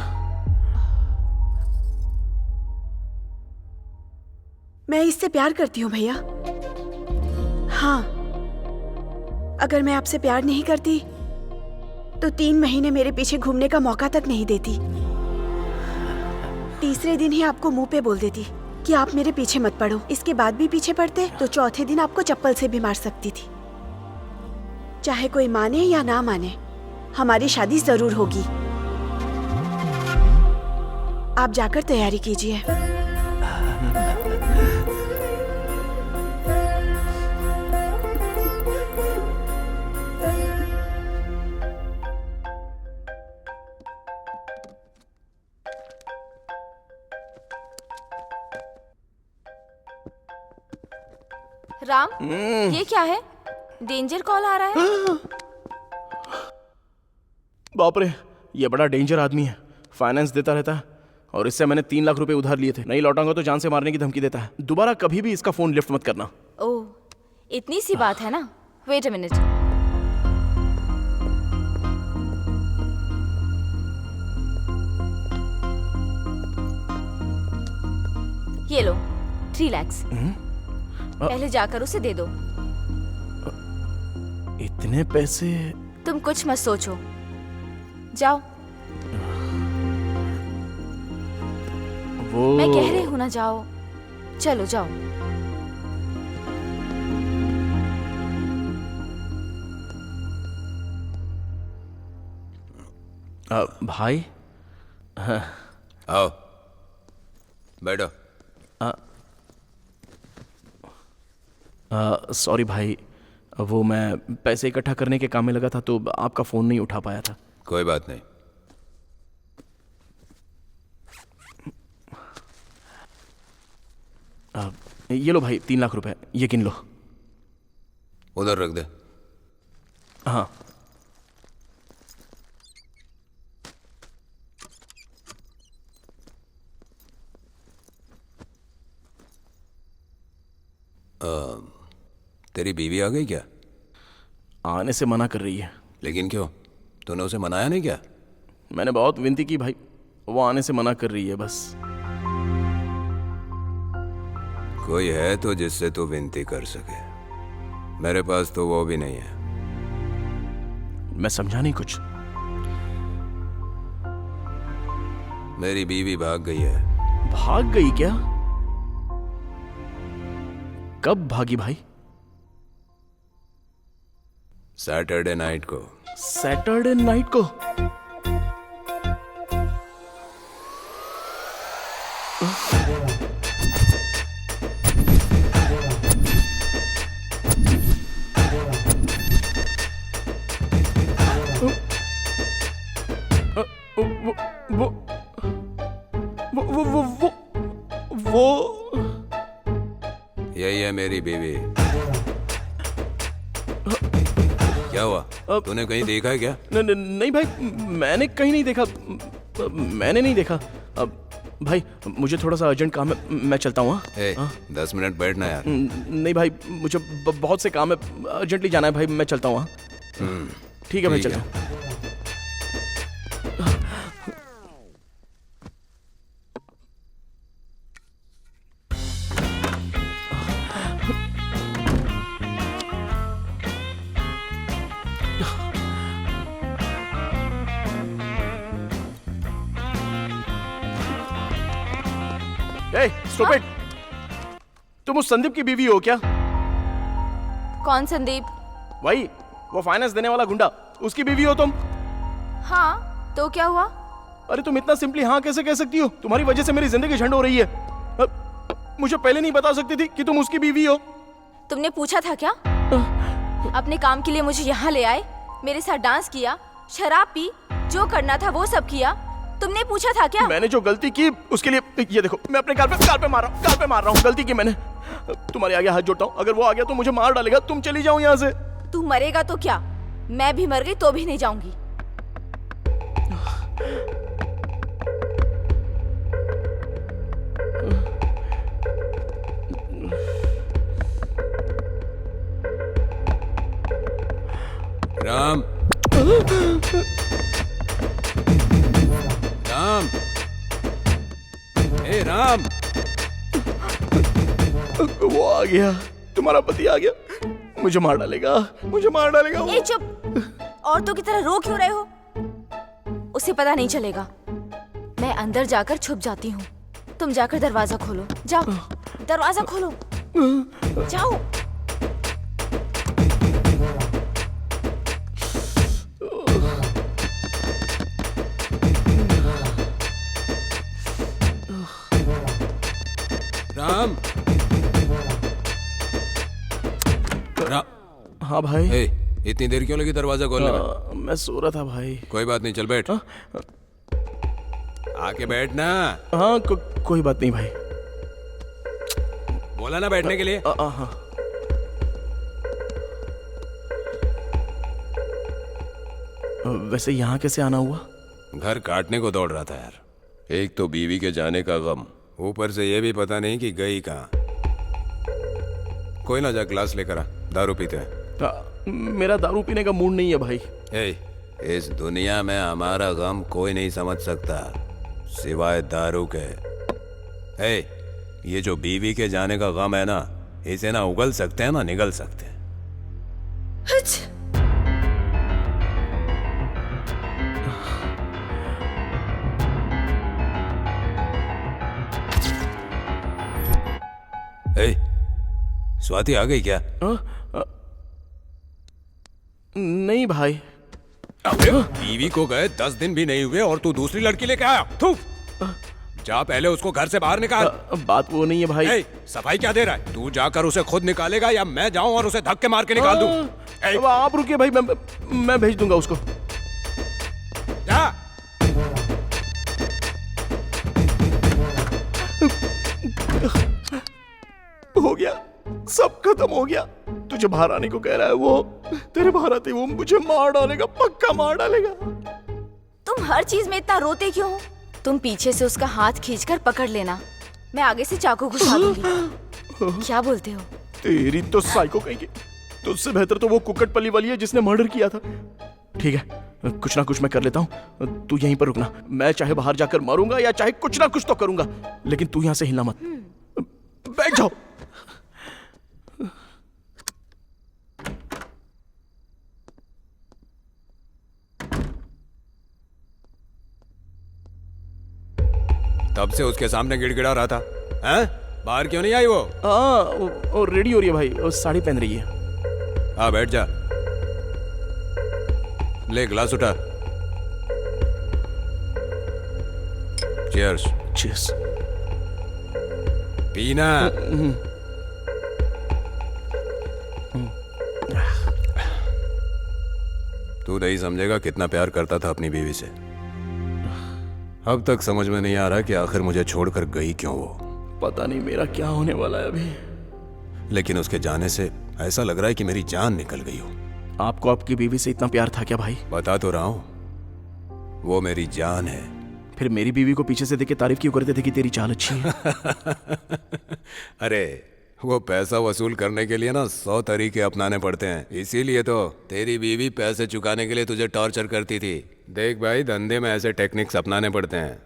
मैं इससे प्यार करती हूँ भैया। हाँ, अगर मैं आपसे प्यार नहीं करती तो 3 महीने मेरे पीछे घूमने का मौका तक नहीं देती। तीसरे दिन ही आपको मुंह पे बोल देती कि आप मेरे पीछे मत पड़ो। इसके बाद भी पीछे पड़ते तो चौथे दिन आपको चप्पल से भी मार सकती थी। चाहे कोई माने या ना माने, हमारी शादी जरूर होगी। आप जाकर तैयारी कीजिए। राम, ये क्या है? डेंजर कॉल आ रहा है। बाप रे, ये बड़ा डेंजर आदमी है। फाइनेंस देता रहता है और इससे मैंने 3 लाख रुपए उधार लिए थे। नहीं लौटाऊंगा तो जान से मारने की धमकी देता है। दोबारा कभी भी इसका फोन लिफ्ट मत करना। ओह, इतनी सी बात है ना। Wait a minute. ये लो 3 lakhs। पहले जाकर उसे दे दो। इतने पैसे? तुम कुछ मत सोचो, जाओ। वो मैं कह रही हूं ना, जाओ। चलो जाओ। भाई, आओ बैठो। सॉरी भाई, वो मैं पैसे इकट्ठा करने के काम में लगा था तो आपका फोन नहीं उठा पाया था। कोई बात नहीं। ये लो भाई 3 लाख रुपए, ये गिन लो। उधर रख दे। तेरी बीवी आ गई क्या? आने से मना कर रही है। लेकिन क्यों? तूने उसे मनाया नहीं क्या? मैंने बहुत विनती की भाई, वो आने से मना कर रही है बस। कोई है तो जिससे तू विनती कर सके। मेरे पास तो वो भी नहीं है। मैं समझा नहीं कुछ। मेरी बीवी भाग गई है। भाग गई क्या? कब भागी भाई? सैटरडे नाइट को। सैटरडे नाइट को? वो यही है मेरी बीवी। क्या हुआ? तूने कहीं देखा है क्या? नहीं भाई, मैंने कहीं नहीं देखा। मैंने नहीं देखा। अब भाई मुझे थोड़ा सा अर्जेंट काम है, मैं चलता हूँ। 10 मिनट बैठना यार। नहीं भाई, मुझे बहुत से काम है, अर्जेंटली जाना है भाई, मैं चलता हूँ। ठीक है भाई, चलता हूँ। Stop it! तुम उस संदीप की बीवी हो क्या? कौन संदीप? वही, वो फाइनेंस देने वाला गुंडा, उसकी बीवी हो तुम? हाँ, तो क्या हुआ? अरे तुम इतना सिंपली हाँ कैसे कह सकती हो? तुम्हारी वजह से मेरी जिंदगी झंड हो रही है। मुझे पहले नहीं बता सकती थी कि तुम उसकी बीवी हो? तुमने पूछा था क्या? अपने काम के लिए मुझे यहाँ ले आए, मेरे साथ डांस किया, शराब पी, जो करना था वो सब किया। तुमने पूछा था क्या? मैंने जो गलती की उसके लिए ये देखो, मैं अपने कार पे मार रहा हूँ। गलती की मैंने। तुम्हारे आगे हाथ जोड़ता हूँ, अगर वो आ गया तो मुझे मार डालेगा। तुम चली जाओ यहाँ से। तू मरेगा तो क्या, मैं भी मर गई तो भी नहीं जाऊंगी। राम, राम, ए राम। वो आ गया, तुम्हारा पति आ गया, मुझे मार डालेगा, मुझे मार डालेगा वो। ए चुप, औरतों की तरह रो क्यों रहे हो? उसे पता नहीं चलेगा। मैं अंदर जाकर छुप जाती हूँ, तुम जाकर दरवाजा खोलो। जाओ, दरवाजा खोलो, जाओ। राम, हाँ भाई। इतनी देर क्यों लगी दरवाजा खोलने में? मैं सो रहा था भाई। कोई बात नहीं, चल बैठ। आके बैठना। हाँ, कोई बात नहीं भाई। बोला ना बैठने के लिए। हाँ। वैसे यहाँ कैसे आना हुआ? घर काटने को दौड़ रहा था यार। एक तो बीवी के जाने का गम, ऊपर से ये भी पता नहीं कि गई कहाँ। कोई ना, जा ग्लास लेकर आ, दारू पीते हैं। मेरा दारू पीने का मूड नहीं है भाई। इस दुनिया में हमारा गम कोई नहीं समझ सकता सिवाय दारू के। ये जो बीवी के जाने का गम है ना, इसे ना उगल सकते हैं ना निगल सकते हैं। स्वाति आ गई क्या? नहीं भाई। अबे बीवी को गए 10 दिन भी नहीं हुए और तू दूसरी लड़की लेके आया। थू, जा पहले उसको घर से बाहर निकाल। बात वो नहीं है भाई। सफाई क्या दे रहा है? तू जाकर उसे खुद निकालेगा या मैं जाऊं और उसे धक्के मार के निकाल दूं? आप रुकिए भाई, मैं भेज दूंगा उसको। जा। हो गया, सब खत्म हो गया। तुझे बाहर आने को कह रहा है वो, तेरे बाहर आते वो मुझे मार डालेगा, पक्का मार डालेगा। तुम हर चीज में इतना रोते क्यों हो? तुम पीछे से उसका हाथ खींचकर पकड़ लेना, मैं आगे से चाकू घुसा दूंगी। क्या बोलते हो? तेरी तो साइको कहेंगे। तो उससे बेहतर तो वो कुक्कटपल्ली वाली है जिसने मर्डर किया था। ठीक है, कुछ ना कुछ मैं कर लेता हूँ, तू यहीं पर रुकना। मैं चाहे बाहर जाकर मरूंगा या चाहे कुछ ना कुछ तो करूंगा, लेकिन तू यहां से हिलना मत। बैठ जाओ। तब से उसके सामने गिड़गिड़ा रहा था। हैं? बाहर क्यों नहीं आई वो? वो रेडी हो रही है भाई, वो साड़ी पहन रही है। हाँ बैठ जा। ले गिलास उठा। चीयर्स। चीयर्स। पीना। तू नहीं समझेगा कितना प्यार करता था अपनी बीवी से। अब तक समझ में नहीं आ रहा कि आखिर मुझे छोड़कर गई क्यों वो। पता नहीं मेरा क्या होने वाला है अभी। लेकिन उसके जाने से ऐसा लग रहा है कि मेरी जान निकल गई हो। आपको आपकी बीवी से इतना प्यार था क्या भाई? बता तो रहा हूं, वो मेरी जान है। फिर मेरी बीवी को पीछे से देख के तारीफ क्यों करते थे कि तेरी चाल अच्छी है? अरे वो पैसा वसूल करने के लिए ना 100 तरीके अपनाने पड़ते हैं। इसीलिए तो तेरी बीवी पैसे चुकाने के लिए तुझे टॉर्चर करती थी। देख भाई, धंधे में ऐसे टेक्निक्स अपनाने पड़ते हैं।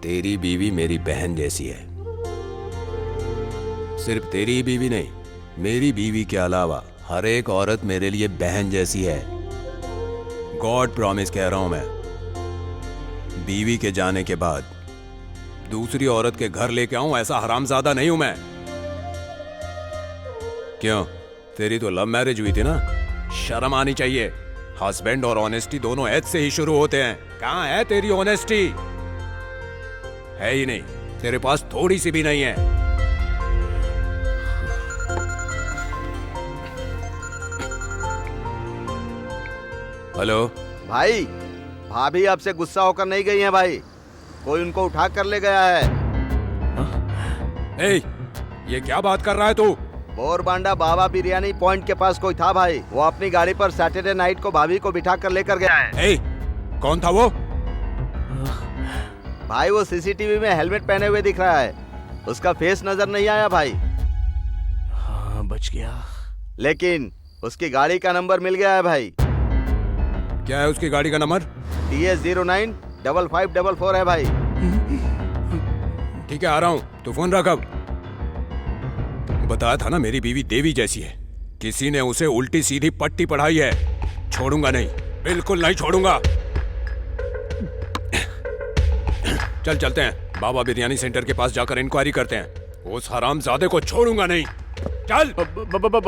तेरी बीवी मेरी बहन जैसी है। सिर्फ तेरी बीवी नहीं, मेरी बीवी के अलावा हर एक औरत मेरे लिए बहन जैसी है। गॉड प्रॉमिस कह रहा हूं मैं। बीवी के जाने के बाद दूसरी औरत के घर लेके आऊं ऐसा हरामजादा नहीं हूं मैं। क्यों? तेरी तो लव मैरिज हुई थी ना? शर्म आनी चाहिए। हस्बैंड और ऑनेस्टी दोनों एच से ही शुरू होते हैं। कहां है तेरी ऑनेस्टी? है ही नहीं, तेरे पास थोड़ी सी भी नहीं है। हेलो भाई, भाभी आपसे गुस्सा होकर नहीं गई हैं भाई, कोई उनको उठा कर ले गया है। ए, ये क्या बात कर रहा है तू? बोरबांडा बाबा बिरयानी पॉइंट के पास कोई था भाई, वो अपनी गाड़ी पर सैटरडे नाइट को भाभी को बिठा कर लेकर गया है। ए, कौन था वो? भाई वो सीसीटीवी में हेलमेट पहने हुए दिख रहा है, उसका फेस नजर नहीं आया भाई। हाँ, बच गया। लेकिन उसकी गाड़ी का नंबर मिल गया है भाई। क्या है उसकी गाड़ी का नंबर? TS095544 है भाई। ठीक है, आ रहा हूं, तू फोन रख अब। बताया था ना मेरी बीवी देवी जैसी है। किसी ने उसे उल्टी सीधी पट्टी पढ़ाई है। छोड़ूंगा नहीं, बिल्कुल नहीं छोड़ूंगा। चल चलते हैं, बाबा बिरयानी सेंटर के पास जाकर इंक्वायरी करते हैं। उस हरामजादे को छोड़ूंगा नहीं। चल।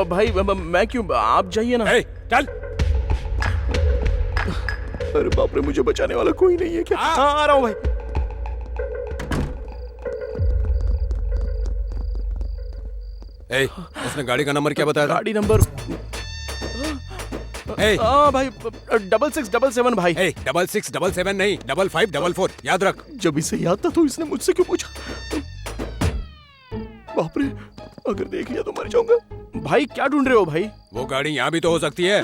भाई मैं क्यों? आप जाइए ना। चल। अरे बाप रे, मुझे बचाने वाला कोई नहीं है क्या? हाँ, आ रहा हूँ भाई। उसने गाड़ी का नंबर क्या बताया? गाड़ी नंबर भाई 6677 भाई। 6677 नहीं, 5544 याद रख। जब इसे याद था तो इसने मुझसे क्यों पूछा? बाप रे, अगर देख लिया तो मर जाऊंगा। भाई क्या ढूंढ रहे हो भाई? वो गाड़ी यहाँ भी तो हो सकती है।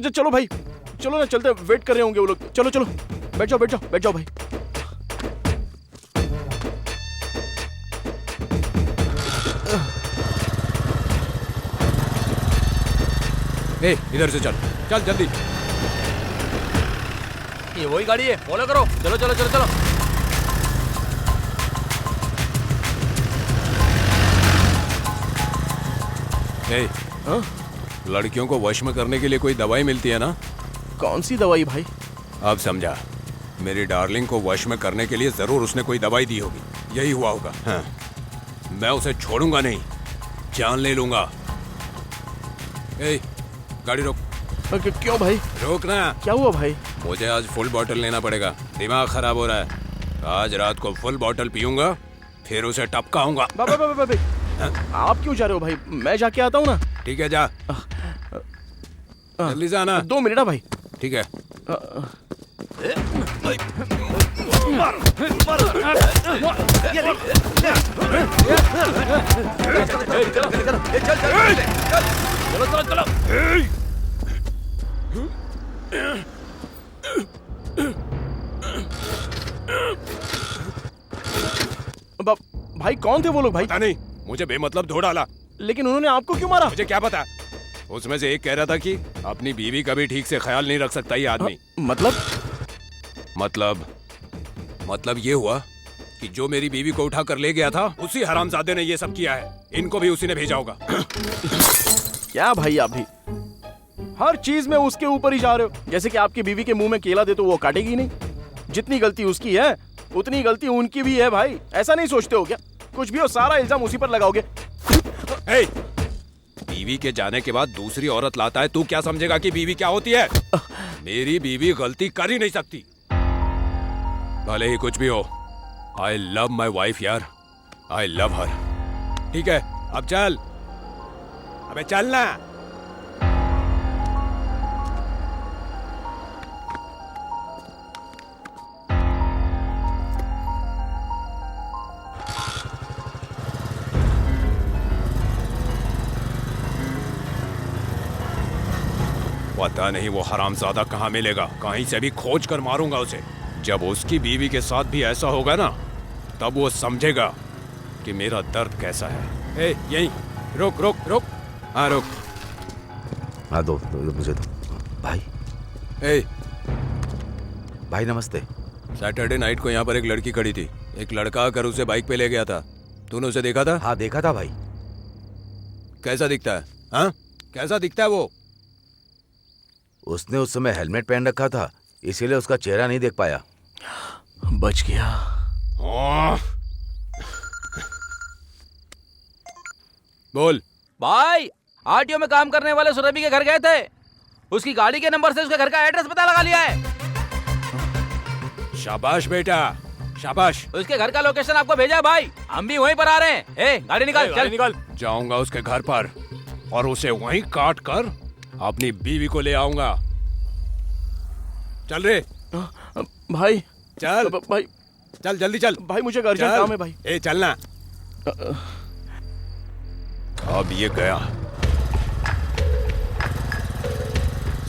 चलो भाई, चलो ना, चलते, वेट कर रहे होंगे वो लोग। चलो चलो, बैठ जाओ बैठ जाओ बैठ जाओ भाई। इधर से चल, चल जल्दी। ये वही गाड़ी है, फॉलो करो। चलो चलो चलो चलो। लड़कियों को वश में करने के लिए कोई दवाई मिलती है ना? कौन सी दवाई भाई? अब समझा। मेरी डार्लिंग को वश में करने के लिए जरूर उसने कोई दवाई दी होगी। यही हुआ होगा। हाँ। मैं उसे छोड़ूंगा नहीं, जान ले लूंगा। गाड़ी रोक। क्यों भाई? रोकना। क्या हुआ भाई? मुझे आज फुल बॉटल लेना पड़ेगा, दिमाग खराब हो रहा है। आज रात को फुल बॉटल पीऊंगा, फिर उसे टपकाऊंगा। आप क्यों जा रहे हो भाई? मैं जाके आता हूँ ना। ठीक है, जा। जल्दी से आना। 2 मिनट भाई। ठीक है। चलो चलो चलो। भाई कौन थे वो लोग भाई? पता नहीं, मुझे बेमतलब धो डाला। लेकिन उन्होंने आपको क्यों मारा? मुझे क्या पता। उसमें से एक कह रहा था कि अपनी बीवी का भी ठीक से ख्याल नहीं रख सकता ये आदमी। मतलब ये हुआ कि जो मेरी बीवी को उठा कर ले गया था, उसी हरामजादे ने ये सब किया है। इनको भी उसी ने भेजा होगा। क्या भाई आप भी हर चीज में उसके ऊपर ही जा रहे हो। जैसे कि आपकी बीवी के मुंह में केला दे तो वो काटेगी नहीं। जितनी गलती उसकी है उतनी गलती उनकी भी है भाई। ऐसा नहीं सोचते हो क्या? कुछ भी हो सारा इल्जाम उसी पर लगाओगे। हे, बीवी के जाने के बाद दूसरी औरत लाता है, तू क्या समझेगा कि बीवी क्या होती है? मेरी बीवी गलती कर ही नहीं सकती, भले ही कुछ भी हो। आई लव माई वाइफ यार, आई लव हर। ठीक है अब चल, अबे चल ना। पता नहीं वो हरामजादा कहाँ मिलेगा, कहीं से भी खोज कर मारूंगा उसे। जब उसकी बीवी के साथ भी ऐसा होगा ना, तब वो समझेगा कि मेरा दर्द कैसा है। ए, यहीं रुक रुक रुक। हाँ रुक। हाँ दो मुझे दो भाई। ए, भाई नमस्ते। सैटरडे नाइट को यहाँ पर एक लड़की खड़ी थी। एक लड़का आकर उसे बाइक पे ले गया था। तूने उसे देखा था? हाँ देखा था भाई। कैसा दिखता है? हाँ कैसा दिखता है वो? उसने उस समय हेलमेट पहन रखा था, इसीलिए उसका चेहरा नहीं देख पाया। बच गया। बोल भाई, आरटीओ में काम करने वाले सुरभि के घर गए थे। उसकी गाड़ी के नंबर से उसके घर का एड्रेस पता लगा लिया है। शाबाश बेटा, शाबाश। उसके घर का लोकेशन आपको भेजा है भाई, हम भी वहीं पर आ रहे हैं। ए, गाड़ी निकाल, चल निकाल। जाऊंगा उसके घर पर और उसे वहीं काट कर अपनी बीवी को ले आऊंगा। चल रे भाई। चल भाई चल, जल्दी चल भाई, मुझे अर्जेंट काम है भाई। ए चलना। अब ये गया,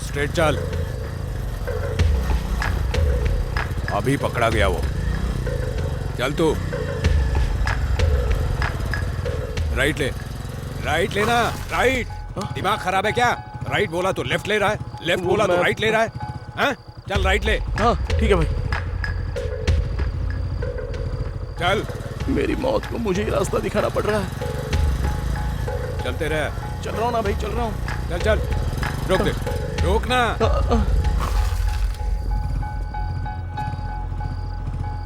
स्ट्रेट चल। अभी पकड़ा गया वो। चल तू राइट ले, राइट लेना, राइट। दिमाग खराब है क्या? राइट बोला तो लेफ्ट ले रहा है, लेफ्ट बोला तो राइट ले रहा है। हाँ? चल राइट ले। हाँ ठीक है भाई। चल। मेरी मौत को मुझे ही रास्ता दिखाना पड़ रहा है। चलते रहे। चल रहा हूँ ना भाई, चल रहा हूँ। चल चल, रोक दे, रोक ना।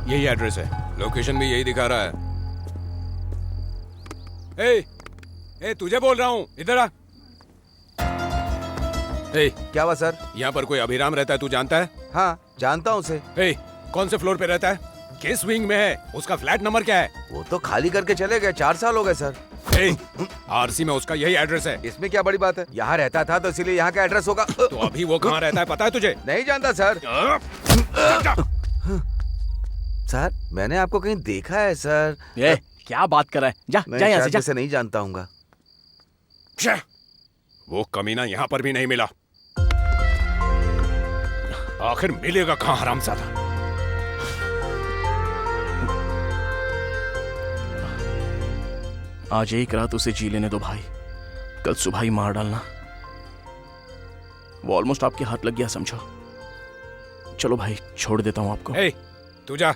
यही एड्रेस है, लोकेशन भी यही दिखा रहा है। ए, तुझे बोल रहा हूँ, इधर आ। क्या हुआ सर? यहाँ पर कोई अभिराम रहता है, तू जानता है? हाँ जानता हूँ उसे। कौन से फ्लोर पे रहता है? किस विंग में है? उसका फ्लैट नंबर क्या है? वो तो खाली करके चले गए, 4 साल हो गए सर। आरसी में उसका यही एड्रेस है। इसमें क्या बड़ी बात है? यहाँ रहता था तो इसीलिए यहाँ का एड्रेस होगा। तो अभी वो कहाँ रहता है पता है तुझे? नहीं जानता सर। सर मैंने आपको कहीं देखा है सर। ये क्या बात कर रहा है? जा जा यहाँ से, जा। से नहीं जानता हूँ। वो कमीना यहाँ पर भी नहीं मिला। आखिर मिलेगा कहाँ हरामजादा? आज एक रात उसे जी लेने दो भाई, कल सुबह ही मार डालना। वो ऑलमोस्ट आपके हाथ लग गया समझो। चलो भाई, छोड़ देता हूं आपको। तू जा।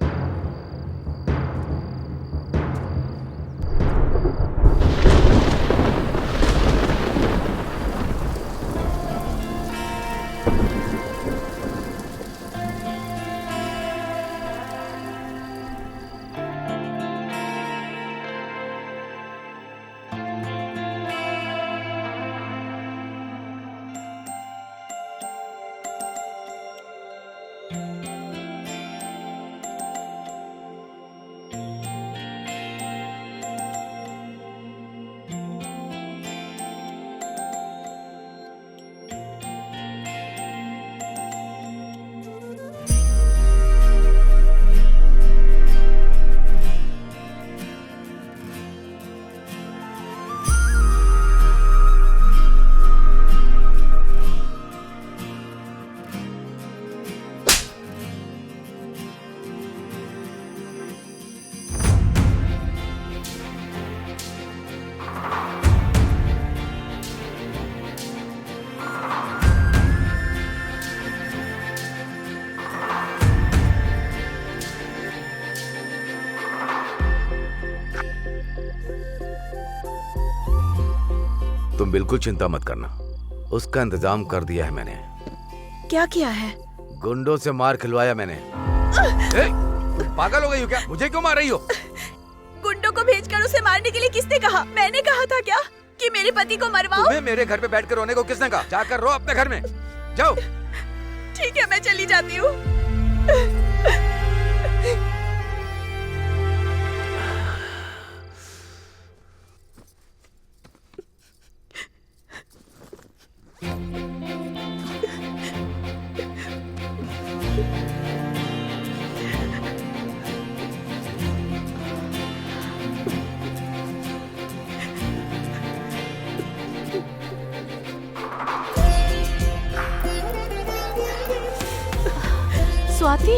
बिल्कुल चिंता मत करना, उसका इंतजाम कर दिया है मैंने। क्या किया है? गुंडों से मार खिलवाया मैंने। ए, तुम पागल हो गई हो क्या? मुझे क्यों मार रही हो? गुंडों को भेजकर उसे मारने के लिए किसने कहा? मैंने कहा था क्या कि मेरे पति को मरवाओ? तुम्हें मेरे घर पे बैठकर रोने को किसने कहा? जाकर रो अपने घर में, जाओ। ठीक है, मैं चली जाती हूँ। स्वाति,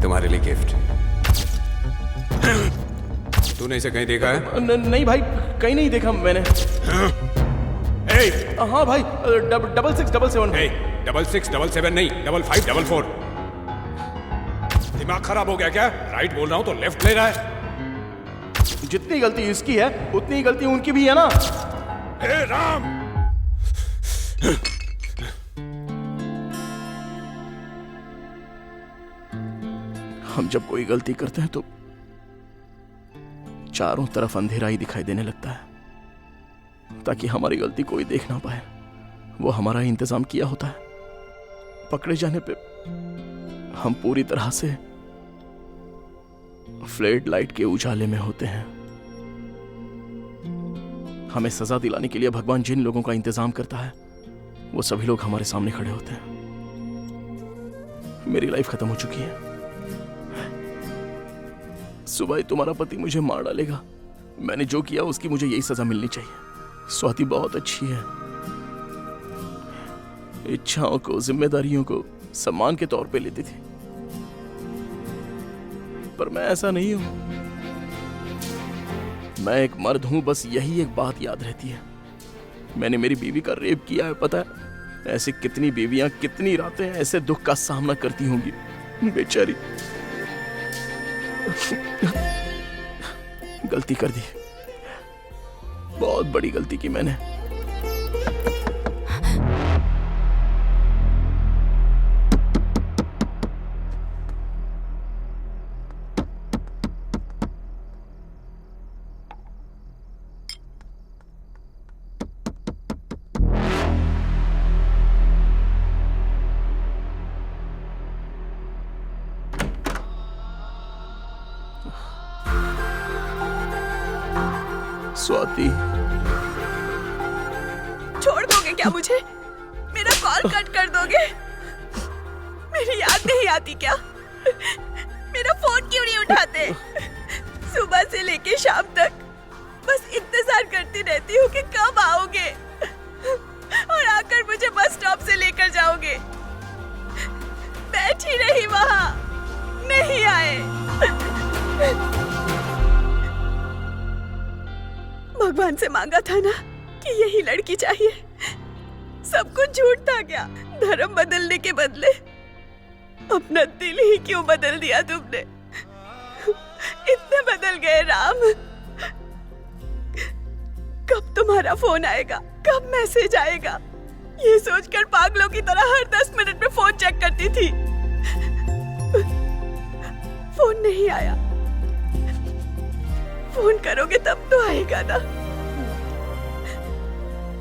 तुम्हारे लिए गिफ्ट। तूने इसे कहीं देखा है? नहीं भाई, कहीं नहीं देखा मैंने। हाँ भाई, 6677। 6677 नहीं, 5544। दिमाग खराब हो गया क्या? राइट बोल रहा हूँ तो लेफ्ट ले रहा है। जितनी गलती इसकी है उतनी ही गलती उनकी भी है ना। हे राम, हम जब कोई गलती करते हैं तो चारों तरफ अंधेरा ही दिखाई देने लगता है, ताकि हमारी गलती कोई देख ना पाए। वो हमारा ही इंतजाम किया होता है। पकड़े जाने पे हम पूरी तरह से फ्लड लाइट के उजाले में होते हैं। हमें सजा दिलाने के लिए भगवान जिन लोगों का इंतजाम करता है वो सभी लोग हमारे सामने खड़े होते हैं। मेरी लाइफ खत्म हो चुकी है। सुबह ही तुम्हारा पति मुझे मार डालेगा। मैंने जो किया उसकी मुझे यही सजा मिलनी चाहिए। स्वाति बहुत अच्छी है, इच्छाओं को, जिम्मेदारियों को सम्मान के तौर पे लेती थी, पर मैं ऐसा नहीं हूं। मैं एक मर्द हूं, बस यही एक बात याद रहती है। मैंने मेरी बीवी का रेप किया है, पता है? ऐसे कितनी बीवियां कितनी रातें ऐसे दुख का सामना करती होंगी, बेचारी। गलती कर दी, बहुत बड़ी गलती की मैंने। स्वाति, छोड़ दोगे क्या मुझे? मेरा कॉल कट कर दोगे? मेरी याद नहीं आती क्या? मेरा फोन क्यों नहीं उठाते? सुबह से लेके शाम तक बस इंतजार करती रहती हूँ कि कब आओगे और आकर मुझे बस स्टॉप से लेकर जाओगे। बैठी रही वहाँ, नहीं आए। भगवान से मांगा था ना कि यही लड़की चाहिए। सब कुछ झूठ था क्या? धर्म बदलने के बदले अपना दिल ही क्यों बदल दिया तुमने? इतने बदल गए राम। कब तुम्हारा फोन आएगा, कब मैसेज आएगा, ये सोचकर पागलों की तरह हर 10 मिनट में फोन चेक करती थी। फोन नहीं आया। फोन करोगे तब तो आएगा ना।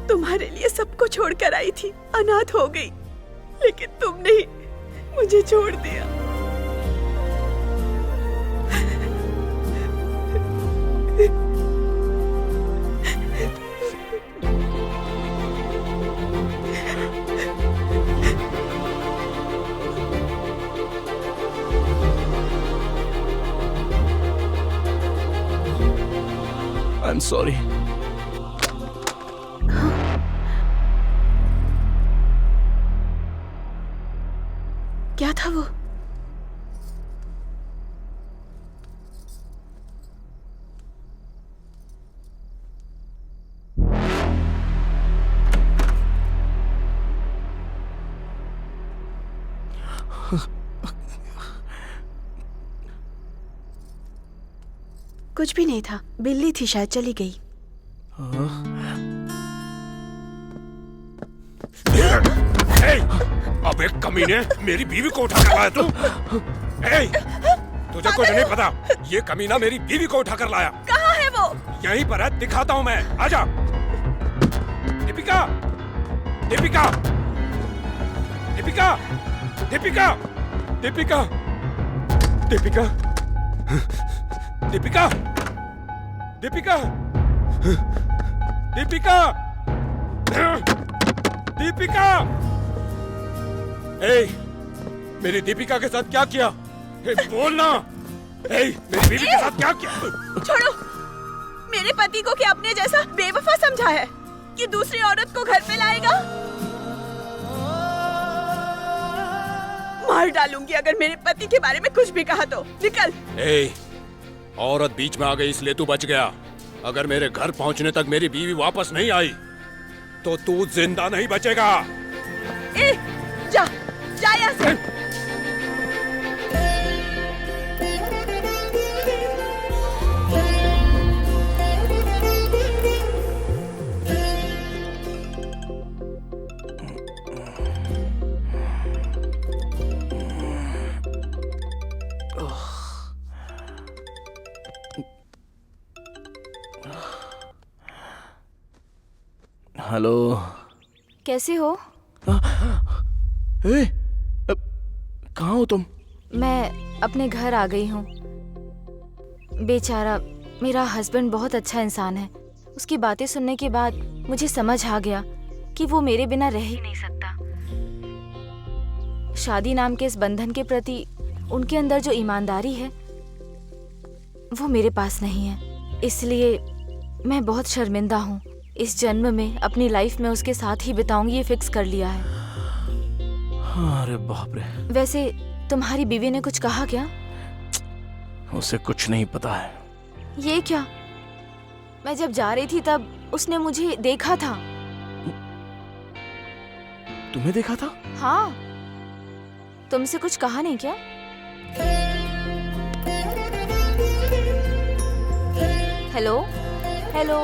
तुम्हारे लिए सबको छोड़कर आई थी, अनाथ हो गई, लेकिन तुमने ही मुझे छोड़ दिया। I'm sorry. क्या था वो? कुछ भी नहीं था, बिल्ली थी शायद, चली गई। अब एक कमीने मेरी बीवी को उठा कर लाया तू। तुझे कुछ नहीं पता, ये कमीना मेरी बीवी को उठा कर लाया। कहाँ है वो? यहीं पर है, दिखाता हूँ मैं, आजा। दीपिका, दीपिका, दीपिका, दीपिका, दीपिका, दीपिका, दीपिका, दीपिका, दीपिका, दीपिका। मेरी दीपिका के साथ क्या किया? बोलना। मेरी बीवी के साथ क्या किया? छोड़ो। मेरे पति को क्या अपने जैसा बेवफा समझा है कि दूसरी औरत को घर पे लाएगा? मार डालूंगी अगर मेरे पति के बारे में कुछ भी कहा तो। निकल। औरत बीच में आ गई इसलिए तू बच गया। अगर मेरे घर पहुंचने तक मेरी बीवी वापस नहीं आई तो तू जिंदा नहीं बचेगा। जा, जा यहाँ से। हेलो, कैसे हो? कहाँ हो तुम? मैं अपने घर आ गई हूँ। बेचारा मेरा हस्बैंड बहुत अच्छा इंसान है। उसकी बातें सुनने के बाद मुझे समझ आ गया कि वो मेरे बिना रह ही नहीं सकता। शादी नाम के इस बंधन के प्रति उनके अंदर जो ईमानदारी है वो मेरे पास नहीं है। इसलिए मैं बहुत शर्मिंदा हूँ। इस जन्म में अपनी लाइफ में उसके साथ ही बिताऊंगी, ये फिक्स कर लिया है। अरे बाप रे। वैसे तुम्हारी बीवी ने कुछ कहा क्या? उसे कुछ नहीं पता है। ये क्या? मैं जब जा रही थी तब उसने मुझे देखा था तुम्हें देखा था? हाँ, तुमसे कुछ कहा नहीं क्या? Hello hello.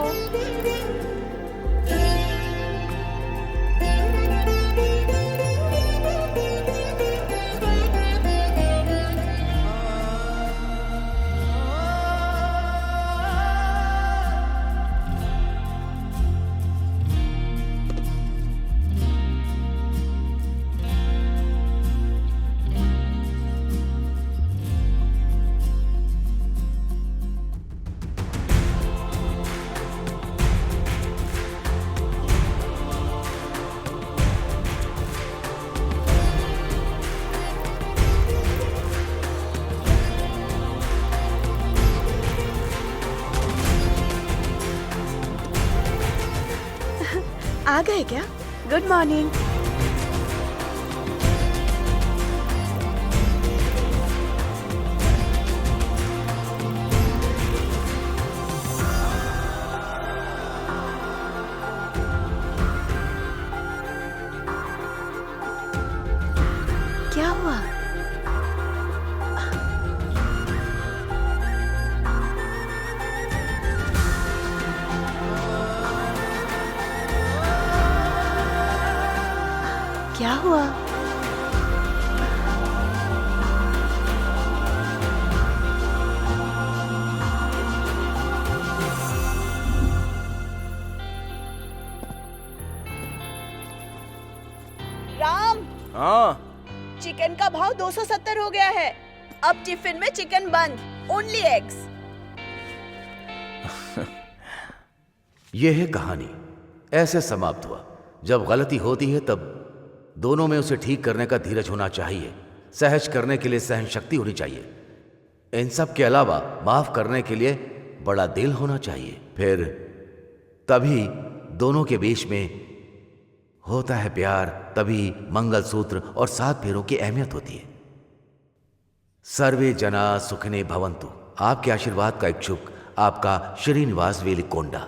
आ गए क्या? Good morning. क्या हुआ? क्या हुआ? राम, हाँ, चिकन का भाव 270 हो गया है। अब टिफिन में चिकन बंद, ओनली एग्स। यह है कहानी। ऐसे समाप्त हुआ। जब गलती होती है तब दोनों में उसे ठीक करने का धीरज होना चाहिए, सहज करने के लिए सहन शक्ति होनी चाहिए। इन सब के अलावा माफ करने के लिए बड़ा दिल होना चाहिए। फिर तभी दोनों के बीच में होता है प्यार, तभी मंगलसूत्र और 7 फेरों की अहमियत होती है। सर्वे जना सुखिने भवन्तु। आपके आशीर्वाद का इच्छुक आपका श्रीनिवास वेलिकोंडा।